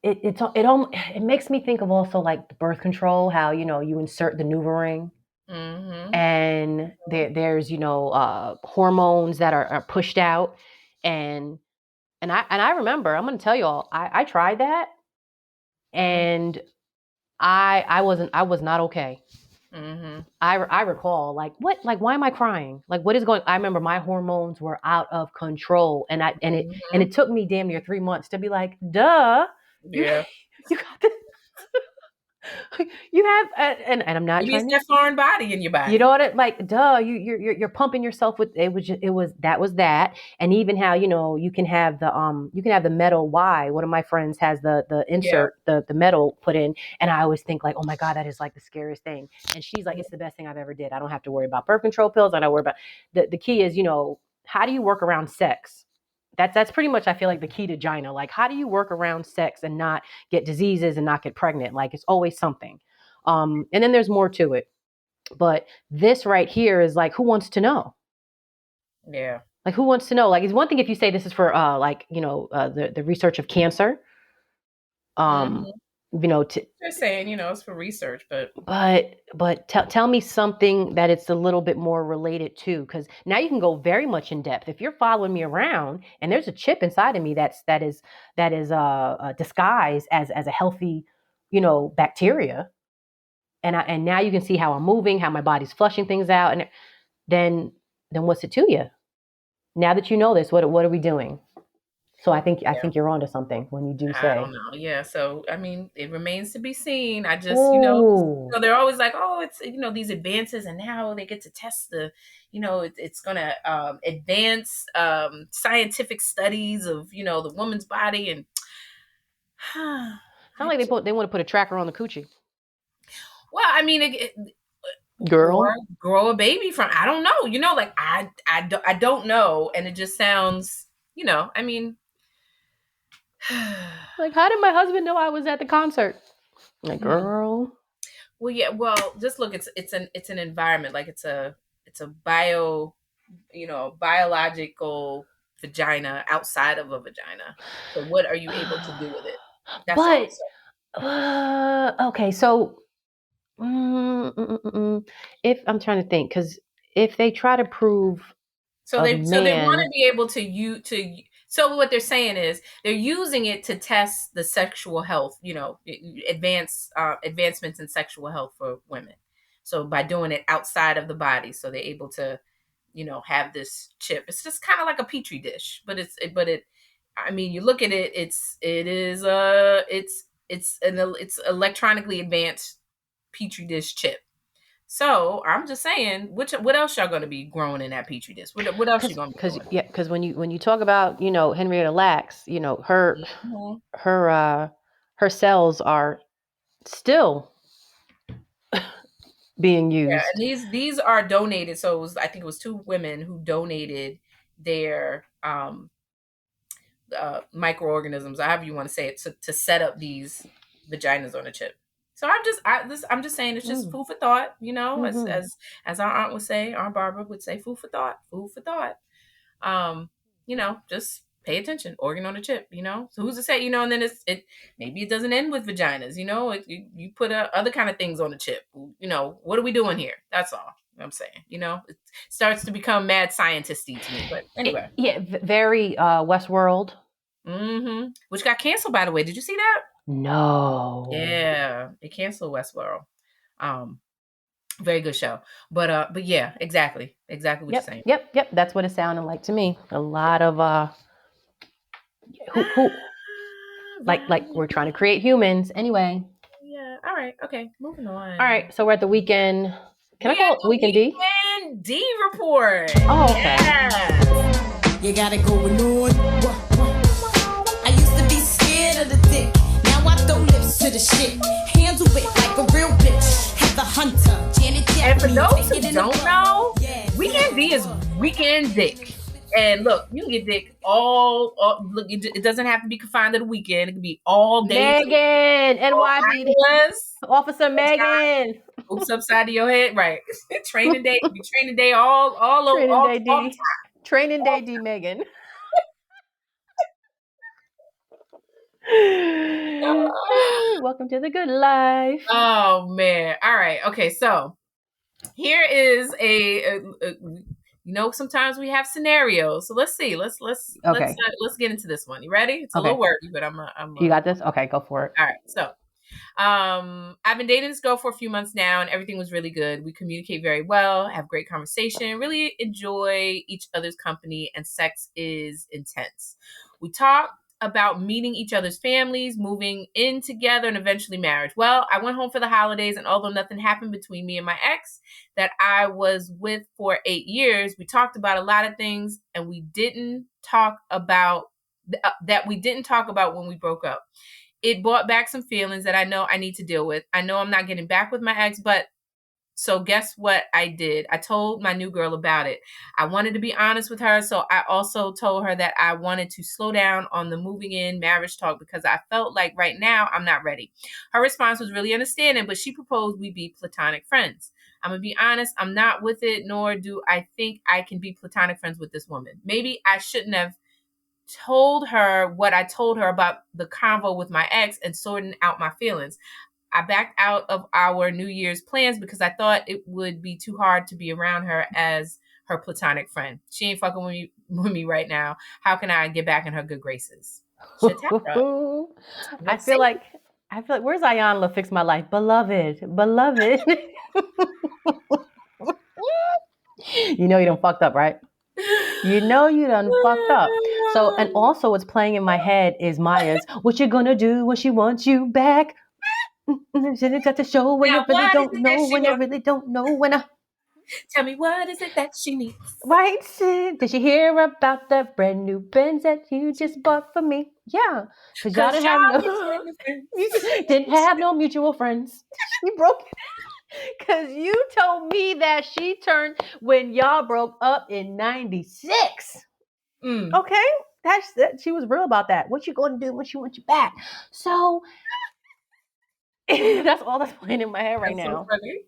It makes me think of also like the birth control, how, you insert the NuvaRing. And there's hormones that are pushed out, and I remember, I'm going to tell you all, I tried that, and I was not okay. I recall, like, what, like, why am I crying? Like, what is going? I remember my hormones were out of control, and it took me damn near 3 months to be like, duh, yeah, you got this. You have, and I'm not you trying that foreign body in your body. You know what? Duh, you're pumping yourself with it. Was that, and even how you can have the metal Y. One of my friends has the insert, the metal put in, and I always think like, oh my God, that is like the scariest thing. And she's like, it's the best thing I've ever did. I don't have to worry about birth control pills. I don't worry about the key is how do you work around sex? That's pretty much, I feel like, the key to vagina. Like, how do you work around sex and not get diseases and not get pregnant? Like, it's always something. And then there's more to it. But this right here is like, who wants to know? Yeah. Like, who wants to know? Like, it's one thing if you say this is for the research of cancer. They're saying, it's for research, but tell me something that it's a little bit more related to, because now you can go very much in depth. If you're following me around and there's a chip inside of me that is disguised as a healthy, bacteria, and now you can see how I'm moving, how my body's flushing things out, and then what's it to you? Now that you know this, what are we doing? So I think you're onto something when you do say. I don't know. Yeah. So I mean, it remains to be seen. I just, they're always like, oh, it's these advances, and now they get to test the, it's gonna advance scientific studies of the woman's body, and it's not like they want to put a tracker on the coochie. Well, I mean, girl, or grow a baby from, I don't know. Like I don't know, and it just sounds, I mean. Like, how did my husband know I was at the concert? Like, girl. Well, yeah. Well, just look. It's an environment. Like it's a biological vagina outside of a vagina. So what are you able to do with it? That's okay. So, if I'm trying to think, because if they try to prove, so they want to be able to. So what they're saying is they're using it to test the sexual health, advancements in sexual health for women. So by doing it outside of the body, so they're able to, have this chip. It's just kind of like a petri dish, but I mean, you look at it, it's electronically advanced petri dish chip. So I'm just saying, what else y'all going to be growing in that petri dish? What else you going to be growing? Because when you talk about Henrietta Lacks, her cells are still being used. Yeah, and these are donated. So I think it was 2 women who donated their microorganisms, however you want to say it, to set up these vaginas on a chip. So I'm just saying, it's just food for thought, as our aunt would say, Aunt Barbara would say, food for thought. Just pay attention, organ on a chip, So who's to say, and then maybe it doesn't end with vaginas, you put other kind of things on the chip, what are we doing here? That's all I'm saying, it starts to become mad scientist-y to me, but anyway. Very Westworld. Which got canceled, by the way. Did you see that? No. Yeah, it canceled Westworld. Very good show. But yeah, exactly what you're saying. Yep. That's what it sounded like to me. A lot of who like we're trying to create humans anyway. Yeah. All right. Okay. Moving on. All right. So we're at the weekend. Can I call it Weekend D? Weekend D report. Oh, okay. Yes. You got it going on. I used to be scared of the dick. Now I throw lips to the shit. Handle it like a real bitch. Have the hunter, Janet And for those who don't know, Weekend D is Weekend Dick. And look, you can get dick all look, it doesn't have to be confined to the weekend. It can be all day. Megan, NYPD. Officer Megan. Oops, upside of your head. Right. Training day. Be training day all Training all, day all D. time. Training day D Megan. Welcome to the good life. Oh man. All right. Okay, so here is a sometimes we have scenarios. So let's see. Let's get into this one. You ready? It's a little wordy, but I'm You got this? Okay, go for it. All right. So I've been dating this girl for a few months now, and everything was really good. We communicate very well, have great conversation, really enjoy each other's company, and sex is intense. We talk about meeting each other's families, moving in together, and eventually marriage. Well, I went home for the holidays, and although nothing happened between me and my ex that I was with for 8 years, we talked about a lot of things, and we didn't talk about when we broke up. It brought back some feelings that I know I need to deal with. I know I'm not getting back with my ex, but so guess what I did? I told my new girl about it. I wanted to be honest with her, so I also told her that I wanted to slow down on the moving in marriage talk because I felt like right now I'm not ready. Her response was really understanding, but she proposed we be platonic friends. I'm going to be honest, I'm not with it, nor do I think I can be platonic friends with this woman. Maybe I shouldn't have told her what I told her about the convo with my ex and sorting out my feelings. I backed out of our New Year's plans because I thought it would be too hard to be around her as her platonic friend. She ain't fucking with me right now. How can I get back in her good graces? Shatara. I feel like where's Ayanla Fix My Life? Beloved. You know you done fucked up, right? You know you done fucked up. So, and also what's playing in my head is Maya's, what you gonna do when she wants you back? She got to show when you really don't know, when you really don't know when I... Tell me, what is it that she needs? Right? Did she hear about the brand new Benz that you just bought for me? Yeah. Because y'all didn't have no mutual friends. You broke it. Because you told me that she turned when y'all broke up in 96. Okay? She was real about that. What you going to do when she wants you back? So... that's all that's playing in my head right now. So funny.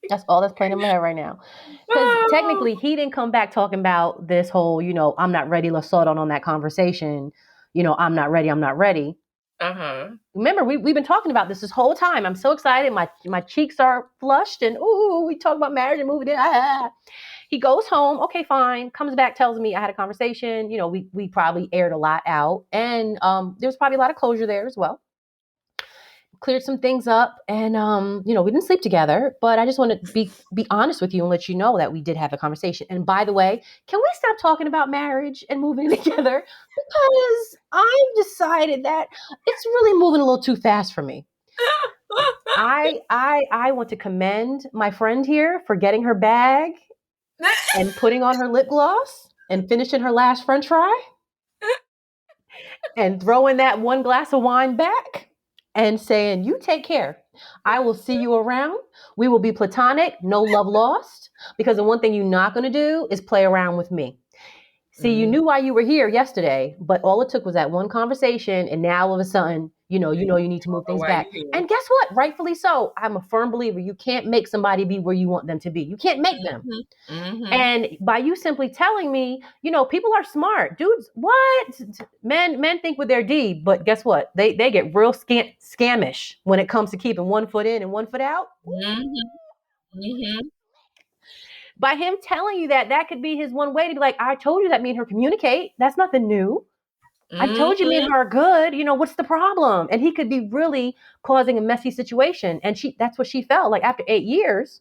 That's all that's playing in my head right now. Because technically, he didn't come back talking about this whole, I'm not ready. Let's slow down on that conversation. I'm not ready. Uh-huh. Remember, we've been talking about this whole time. I'm so excited. My cheeks are flushed, and we talk about marriage and moving in. He goes home. Okay, fine. Comes back, tells me I had a conversation. We probably aired a lot out, and there was probably a lot of closure there as well. Cleared some things up, and we didn't sleep together, but I just want to be honest with you and let you know that we did have a conversation. And by the way, can we stop talking about marriage and moving together? Because I've decided that it's really moving a little too fast for me. I want to commend my friend here for getting her bag and putting on her lip gloss and finishing her last French fry and throwing that one glass of wine back and saying, you take care. I will see you around. We will be platonic, no love lost. Because the one thing you're not going to do is play around with me. See, you knew why you were here yesterday, but all it took was that one conversation. And now all of a sudden, you need to move things back. And guess what? Rightfully so. I'm a firm believer. You can't make somebody be where you want them to be. You can't make them. Mm-hmm. And by you simply telling me, people are smart. Dudes, what? Men think with their D, but guess what? They get real scamish when it comes to keeping one foot in and one foot out. Mm-hmm. Mm-hmm. By him telling you that could be his one way to be like, I told you that me and her communicate. That's nothing new. Mm-hmm. I told you me and her are good. What's the problem? And he could be really causing a messy situation. And that's what she felt like after 8 years.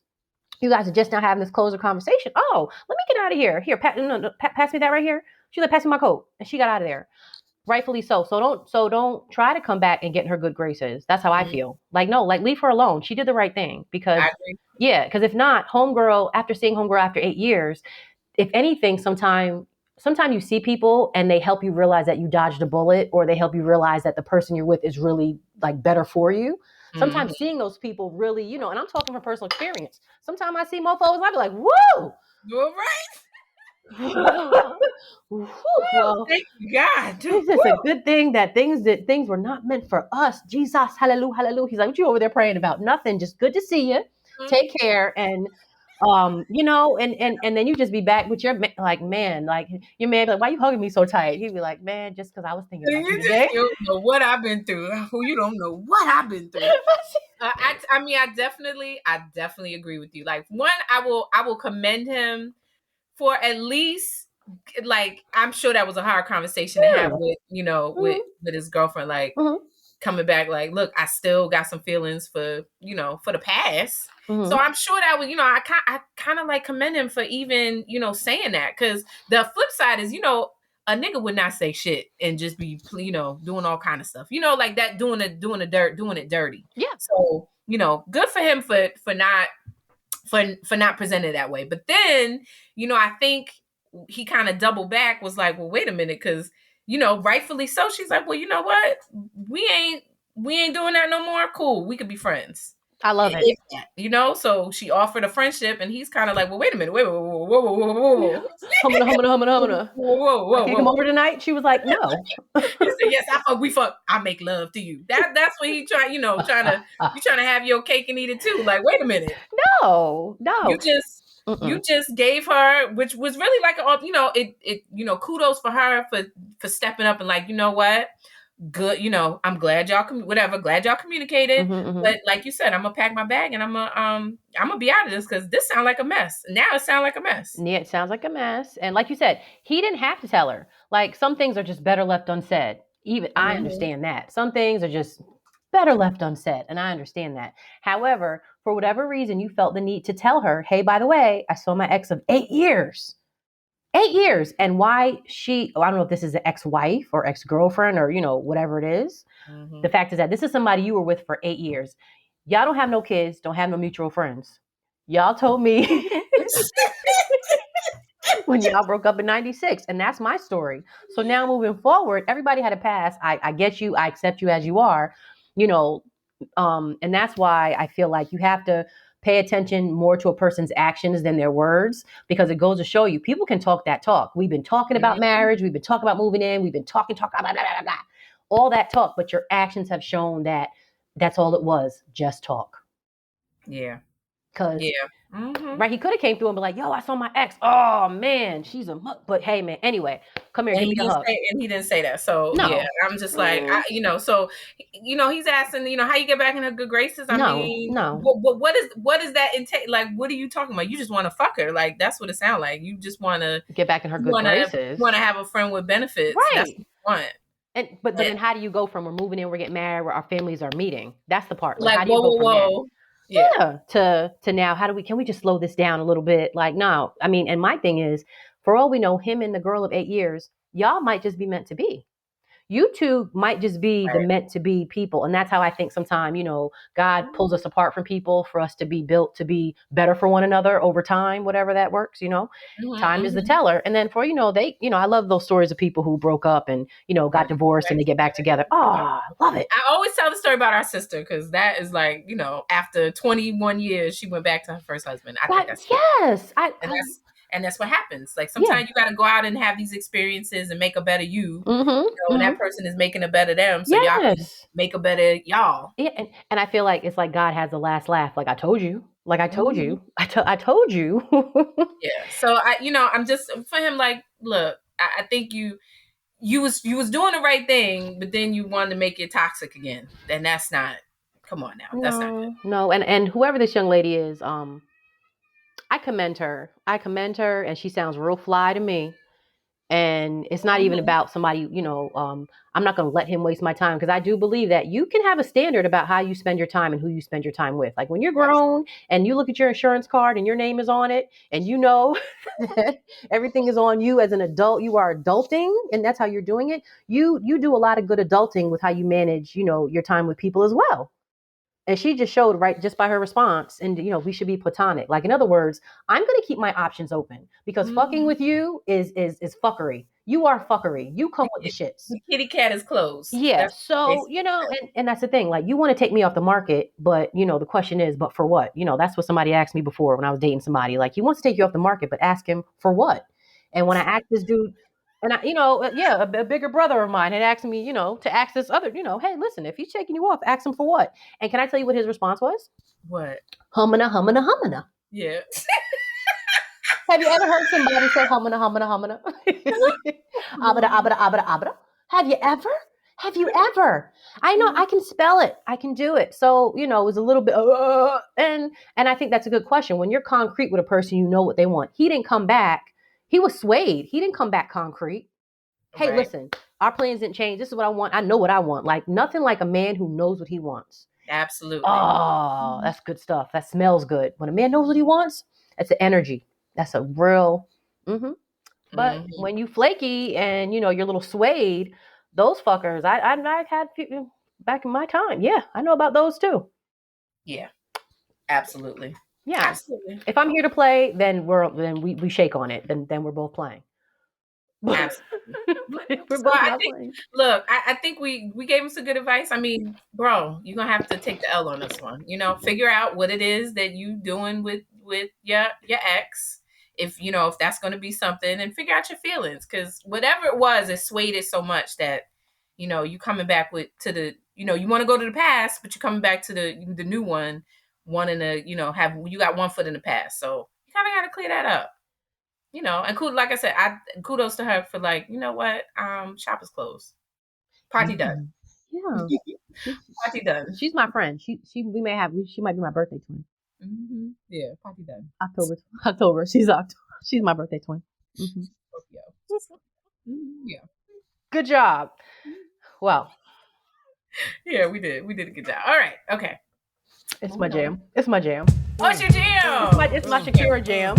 You guys are just now having this closer conversation. Oh, let me get out of here. Here, pass me that right here. She's like, pass me my coat. And she got out of there. Rightfully so. So don't try to come back and get in her good graces. That's how I feel. Leave her alone. She did the right thing because if not, after seeing homegirl after 8 years, if anything, sometimes you see people and they help you realize that you dodged a bullet, or they help you realize that the person you're with is really better for you. Sometimes seeing those people really, and I'm talking from personal experience. Sometimes I see mofos, I be like, whoa. You're right. Well, thank you, God. It's just a good thing that things were not meant for us. Jesus, hallelujah, hallelujah. He's like, what you over there praying about? Nothing. Just good to see you. Take care. And and then you just be back with your like man, like your man be like, why you hugging me so tight? He'd be like, man, just because I was thinking about you today. You don't know what I've been through. You don't know what I've been through. I mean, I definitely agree with you. Like, one, I will commend him for at least, like, I'm sure that was a hard conversation to have with, with his girlfriend, like, coming back, like, look, I still got some feelings for the past. So I'm sure that was, I kind of like commend him for even, saying that, because the flip side is, a nigga would not say shit and just be, doing all kind of stuff, like that, doing it dirty. Yeah. So, good for him for not presenting it that way. But then, I think he kind of doubled back, was like, well, wait a minute, because, rightfully so, she's like, well, you know what? We ain't doing that no more. Cool. We could be friends. I love it. So she offered a friendship, and he's kind of like, well, wait a minute. Whoa. Humana. Whoa. Can you come over tonight? She was like, no. He said, yes, we fuck. I make love to you. That's what he trying to have your cake and eat it too. Like, wait a minute. No. You just gave her, which was really like kudos for her for stepping up and like, you know what? Good, I'm glad y'all glad y'all communicated. But like you said, I'm gonna pack my bag and I'm gonna be out of this, because this sounds like a mess. Now it sounds like a mess. Yeah, it sounds like a mess. And like you said, he didn't have to tell her. Like, some things are just better left unsaid. Even I understand that. Some things are just better left unsaid, and I understand that. However, for whatever reason, you felt the need to tell her, hey, by the way, I saw my ex of 8 years. 8 years. And why I don't know if this is an ex-wife or ex-girlfriend or, whatever it is. The fact is that this is somebody you were with for 8 years. Y'all don't have no kids, don't have no mutual friends. Y'all told me when y'all broke up in 96. And that's my story. So now moving forward, everybody had a past. I get you. I accept you as you are, and that's why I feel like you have to pay attention more to a person's actions than their words, because it goes to show you people can talk that talk. We've been talking about marriage. We've been talking about moving in. We've been talking, blah, blah, blah, blah, blah. All that talk, but your actions have shown that that's all it was, just talk. Yeah. Because, right, he could have came through and be like, yo, I saw my ex. Oh, man, she's a muck. But hey, man, anyway, come here, give me a hug. And he didn't say that. So, yeah, I'm just like, so, he's asking, how you get back in her good graces? I mean, what is that intake? Like, what are you talking about? You just want to fuck her. Like, that's what it sounds like. You just want to get back in her good graces. You want to have a friend with benefits. Right. That's what you want. But then how do you go from we're moving in, we're getting married, where our families are meeting? That's the part. Like, how do you go from whoa. Yeah. To now, can we just slow this down a little bit? Like, no, I mean, and my thing is, for all we know, him and the girl of 8 years, y'all might just be meant to be. You two might just be the meant to be people. And that's how I think sometimes, God pulls us apart from people for us to be built to be better for one another over time, whatever that works, time is the teller. And then for, I love those stories of people who broke up and, got divorced and they get back together. Oh, I love it. I always tell the story about our sister, because that is like, after 21 years, she went back to her first husband. I think that's yes. And that's what happens. Like, sometimes you got to go out and have these experiences and make a better you. And that person is making a better them. So y'all can make a better y'all. Yeah. And I feel like it's like God has the last laugh. Like, I told you. Like, I told you. I told you. Yeah. So I'm just, for him, like, look, I think you was doing the right thing, but then you wanted to make it toxic again. And that's not, come on now. That's not good. No. And whoever this young lady is, I commend her, and she sounds real fly to me. And it's not even about somebody, I'm not going to let him waste my time, because I do believe that you can have a standard about how you spend your time and who you spend your time with. Like, when you're grown and you look at your insurance card and your name is on it, and that everything is on you as an adult, you are adulting, and that's how you're doing it. You do a lot of good adulting with how you manage, your time with people as well. And she just showed just by her response, and we should be platonic. Like, in other words, I'm going to keep my options open, because fucking with you is fuckery. You are fuckery. You come with the shits. The kitty cat is closed. Yeah. So, and that's the thing. Like, you want to take me off the market, but, the question is, but for what? That's what somebody asked me before when I was dating somebody. Like, he wants to take you off the market, but ask him for what? And when I asked this dude, and a bigger brother of mine had asked me, to ask this other, hey, listen, if he's taking you off, ask him for what? And can I tell you what his response was? What? Hummina, hummina, hummina. Yeah. Have you ever heard somebody say hummina, hummina, hummina? Abada, abada, abada, abada. Have you ever? Have you ever? I know I can spell it. I can do it. So, it was a little bit, and I think that's a good question. When you're concrete with a person, you know what they want. He didn't come back. He was swayed. He didn't come back concrete. Hey, listen, our plans didn't change. This is what I want. I know what I want. Like, nothing like a man who knows what he wants. Absolutely. Oh, that's good stuff. That smells good. When a man knows what he wants, that's an energy. That's a real, But when you flaky and, you're a little swayed, those fuckers, I had back in my time. Yeah, I know about those too. Yeah, absolutely. Yeah, absolutely. If I'm here to play, then we shake on it. Then we're both playing. Absolutely. I think we gave him some good advice. I mean, bro, you're gonna have to take the L on this one. Figure out what it is that you doing with your ex. If that's going to be something, and figure out your feelings, because whatever it was, it swayed it so much that you coming back you want to go to the past, but you're coming back to the new one, wanting to you got one foot in the past, so you kind of got to clear that up, and cool. Like I said, kudos to her for what, shop is closed, party done. Yeah, party done. She's my friend. She might be my birthday twin. Mm-hmm. Yeah, party done. October. She's my birthday twin. Mm-hmm. Yeah. Good job. Well. Yeah, we did a good job. All right. Okay. It's my jam. It's my jam. Oh, it's your jam. It's my Shakira jam.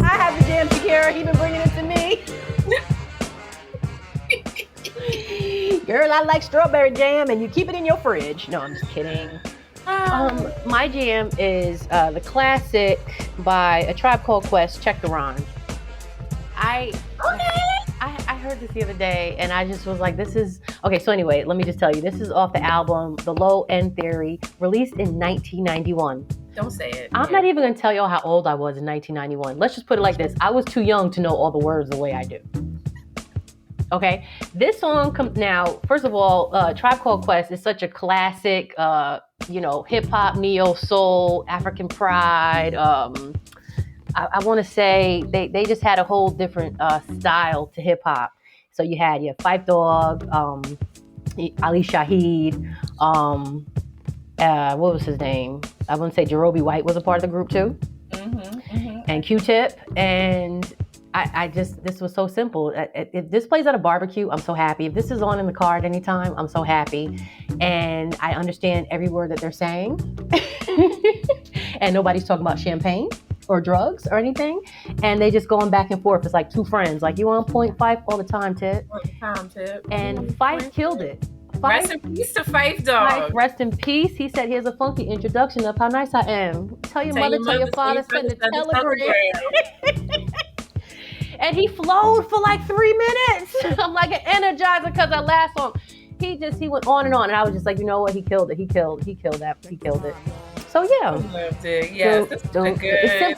I have the jam, Shakira. He been bringing it to me. Girl, I like strawberry jam, and you keep it in your fridge. No, I'm just kidding. My jam is the classic by A Tribe Called Quest, Check the Rhyme. I heard this the other day, and I just was like, this is... Okay, so anyway, let me just tell you. This is off the album The Low End Theory, released in 1991. Don't say it. I'm not even going to tell y'all how old I was in 1991. Let's just put it like this. I was too young to know all the words the way I do. Okay, this song comes now. First of all, Tribe Called Quest is such a classic, hip hop, neo soul, African pride. I want to say they just had a whole different style to hip hop. So you had Phife Dawg, Ali Shaheed, what was his name? I want to say Jerobi White was a part of the group too, and Q-Tip. And this was so simple. If this plays at a barbecue, I'm so happy. If this is on in the car at any time, I'm so happy. And I understand every word that they're saying. And nobody's talking about champagne or drugs or anything. And they just going back and forth. It's like two friends. Like, you on point, Phife, all the time, Tip. All the time, Tip. And Phife killed it. Rest in peace to Phife Dawg. Rest in peace. He said, here's a funky introduction of how nice I am. Tell your mother, tell your father, send a telegram. And he flowed for like 3 minutes. I'm like an energizer because that last song. He went on, and I was just like, you know what? He killed it. He killed it. So yeah. I loved it. Yes,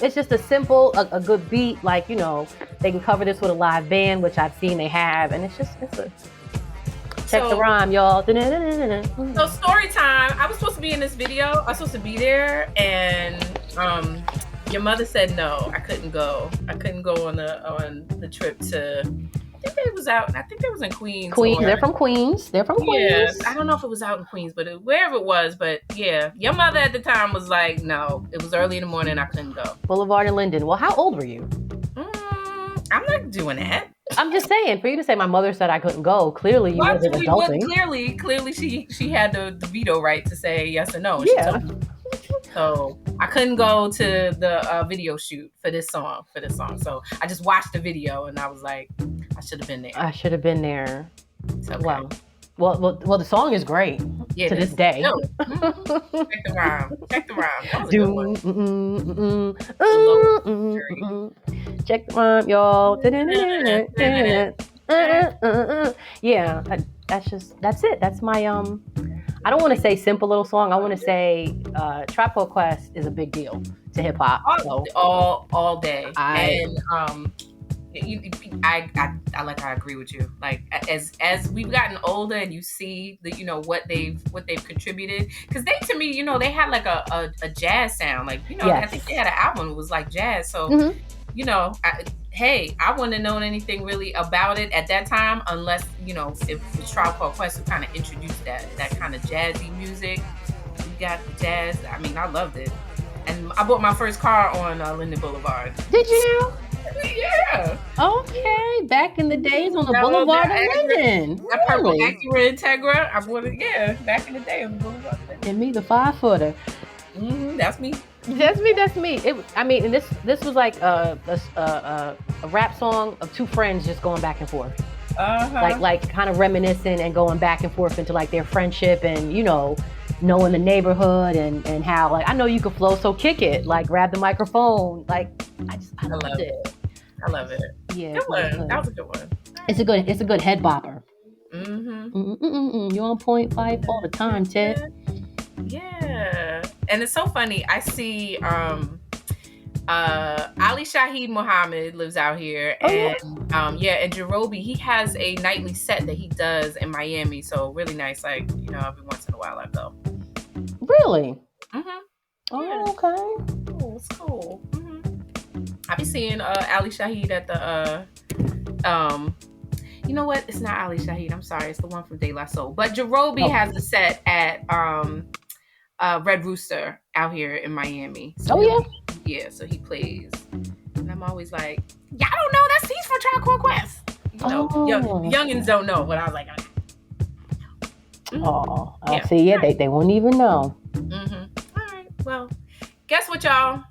it's just a simple, a good beat. Like, they can cover this with a live band, which I've seen they have, and it's a check the rhyme, y'all. So story time. I was supposed to be in this video. I was supposed to be there, and your mother said no. I couldn't go. I couldn't go on the trip to. I think they was out. I think they was in Queens. They're from Queens. Yeah, I don't know if it was out in Queens, but wherever it was. But yeah, your mother at the time was like, no. It was early in the morning. I couldn't go. Boulevard and Linden. Well, how old were you? I'm not doing that. I'm just saying, for you to say my mother said I couldn't go, clearly you wasn't adulting. Clearly she had the veto right to say yes or no. Yeah. So I couldn't go to the video shoot for this song. So I just watched the video and I was like, I should have been there. It's okay. Well, the song is great to this day. No. Check the rhyme. That was a good one. Check the rhyme, y'all. Yeah, that's it. That's my I don't want to say simple little song. I want to say Tribe Called Quest is a big deal to hip hop. All day. I agree with you. Like as we've gotten older and you see what they've contributed, because to me they had like a jazz sound, like I think they had an album that was like jazz. So I wouldn't have known anything really about it at that time unless if the Tribe Called Quest would kind of introduced that kind of jazzy music. We got the jazz. I mean, I loved it, and I bought my first car on Linden Boulevard. Did you? Yeah. Okay, back in the days on the Boulevard of Linden. That purple Acura Integra, I bought it. Yeah, back in the day on the Boulevard of Linden. And me, the 5-footer. That's me. That's me. And this was like a rap song of two friends just going back and forth. Like kind of reminiscing and going back and forth into like their friendship and knowing the neighborhood and how like I know you can flow, so kick it, like grab the microphone, like I loved it. I love it. Yeah, good one. That was a good one. It's a good head bopper. You're on point 5 all the time, Ted. Yeah, and it's so funny. I see Ali Shaheed Muhammad lives out here, and and Jerobi, he has a nightly set that he does in Miami. So really nice. Like every once in a while I go. Really? Yeah. Okay. Oh, it's cool. I be seeing Ali Shaheed at the you know what? It's not Ali Shaheed. I'm sorry. It's the one from De La Soul. But Jerobi has a set at Red Rooster out here in Miami. So so he plays. And I'm always like, y'all don't know he's for Tribe Called Quest. Youngins don't know, but I was like, they won't even know. All right. Well, guess what, y'all?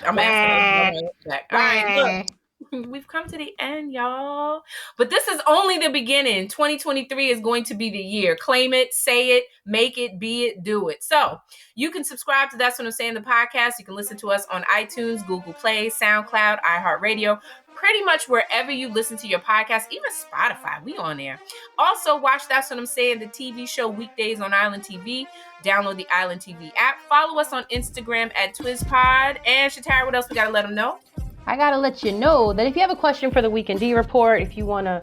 I'm asking. All right, look, we've come to the end, y'all. But this is only the beginning. 2023 is going to be the year. Claim it, say it, make it, be it, do it. So you can subscribe to That's What I'm Saying, the podcast. You can listen to us on iTunes, Google Play, SoundCloud, iHeartRadio, pretty much wherever you listen to your podcast, even Spotify. We on there. Also, watch That's What I'm Saying, the TV show, weekdays on Island TV. Download the Island TV app. Follow us on Instagram at TwizPod. And Shatara, what else we got to let them know? I got to let you know that if you have a question for the Weekend D Report, if you want to,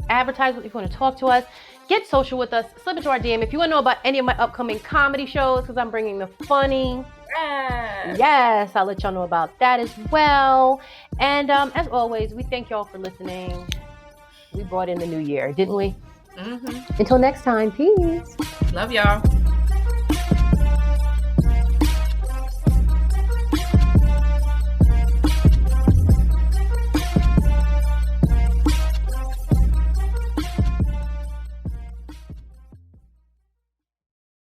advertise, if you want to talk to us, get social with us, slip into our DM. If you want to know about any of my upcoming comedy shows, because I'm bringing the funny. Yes, I'll let y'all know about that as well. And as always, we thank y'all for listening. We brought in the new year, didn't we? Until next time, peace. Love y'all.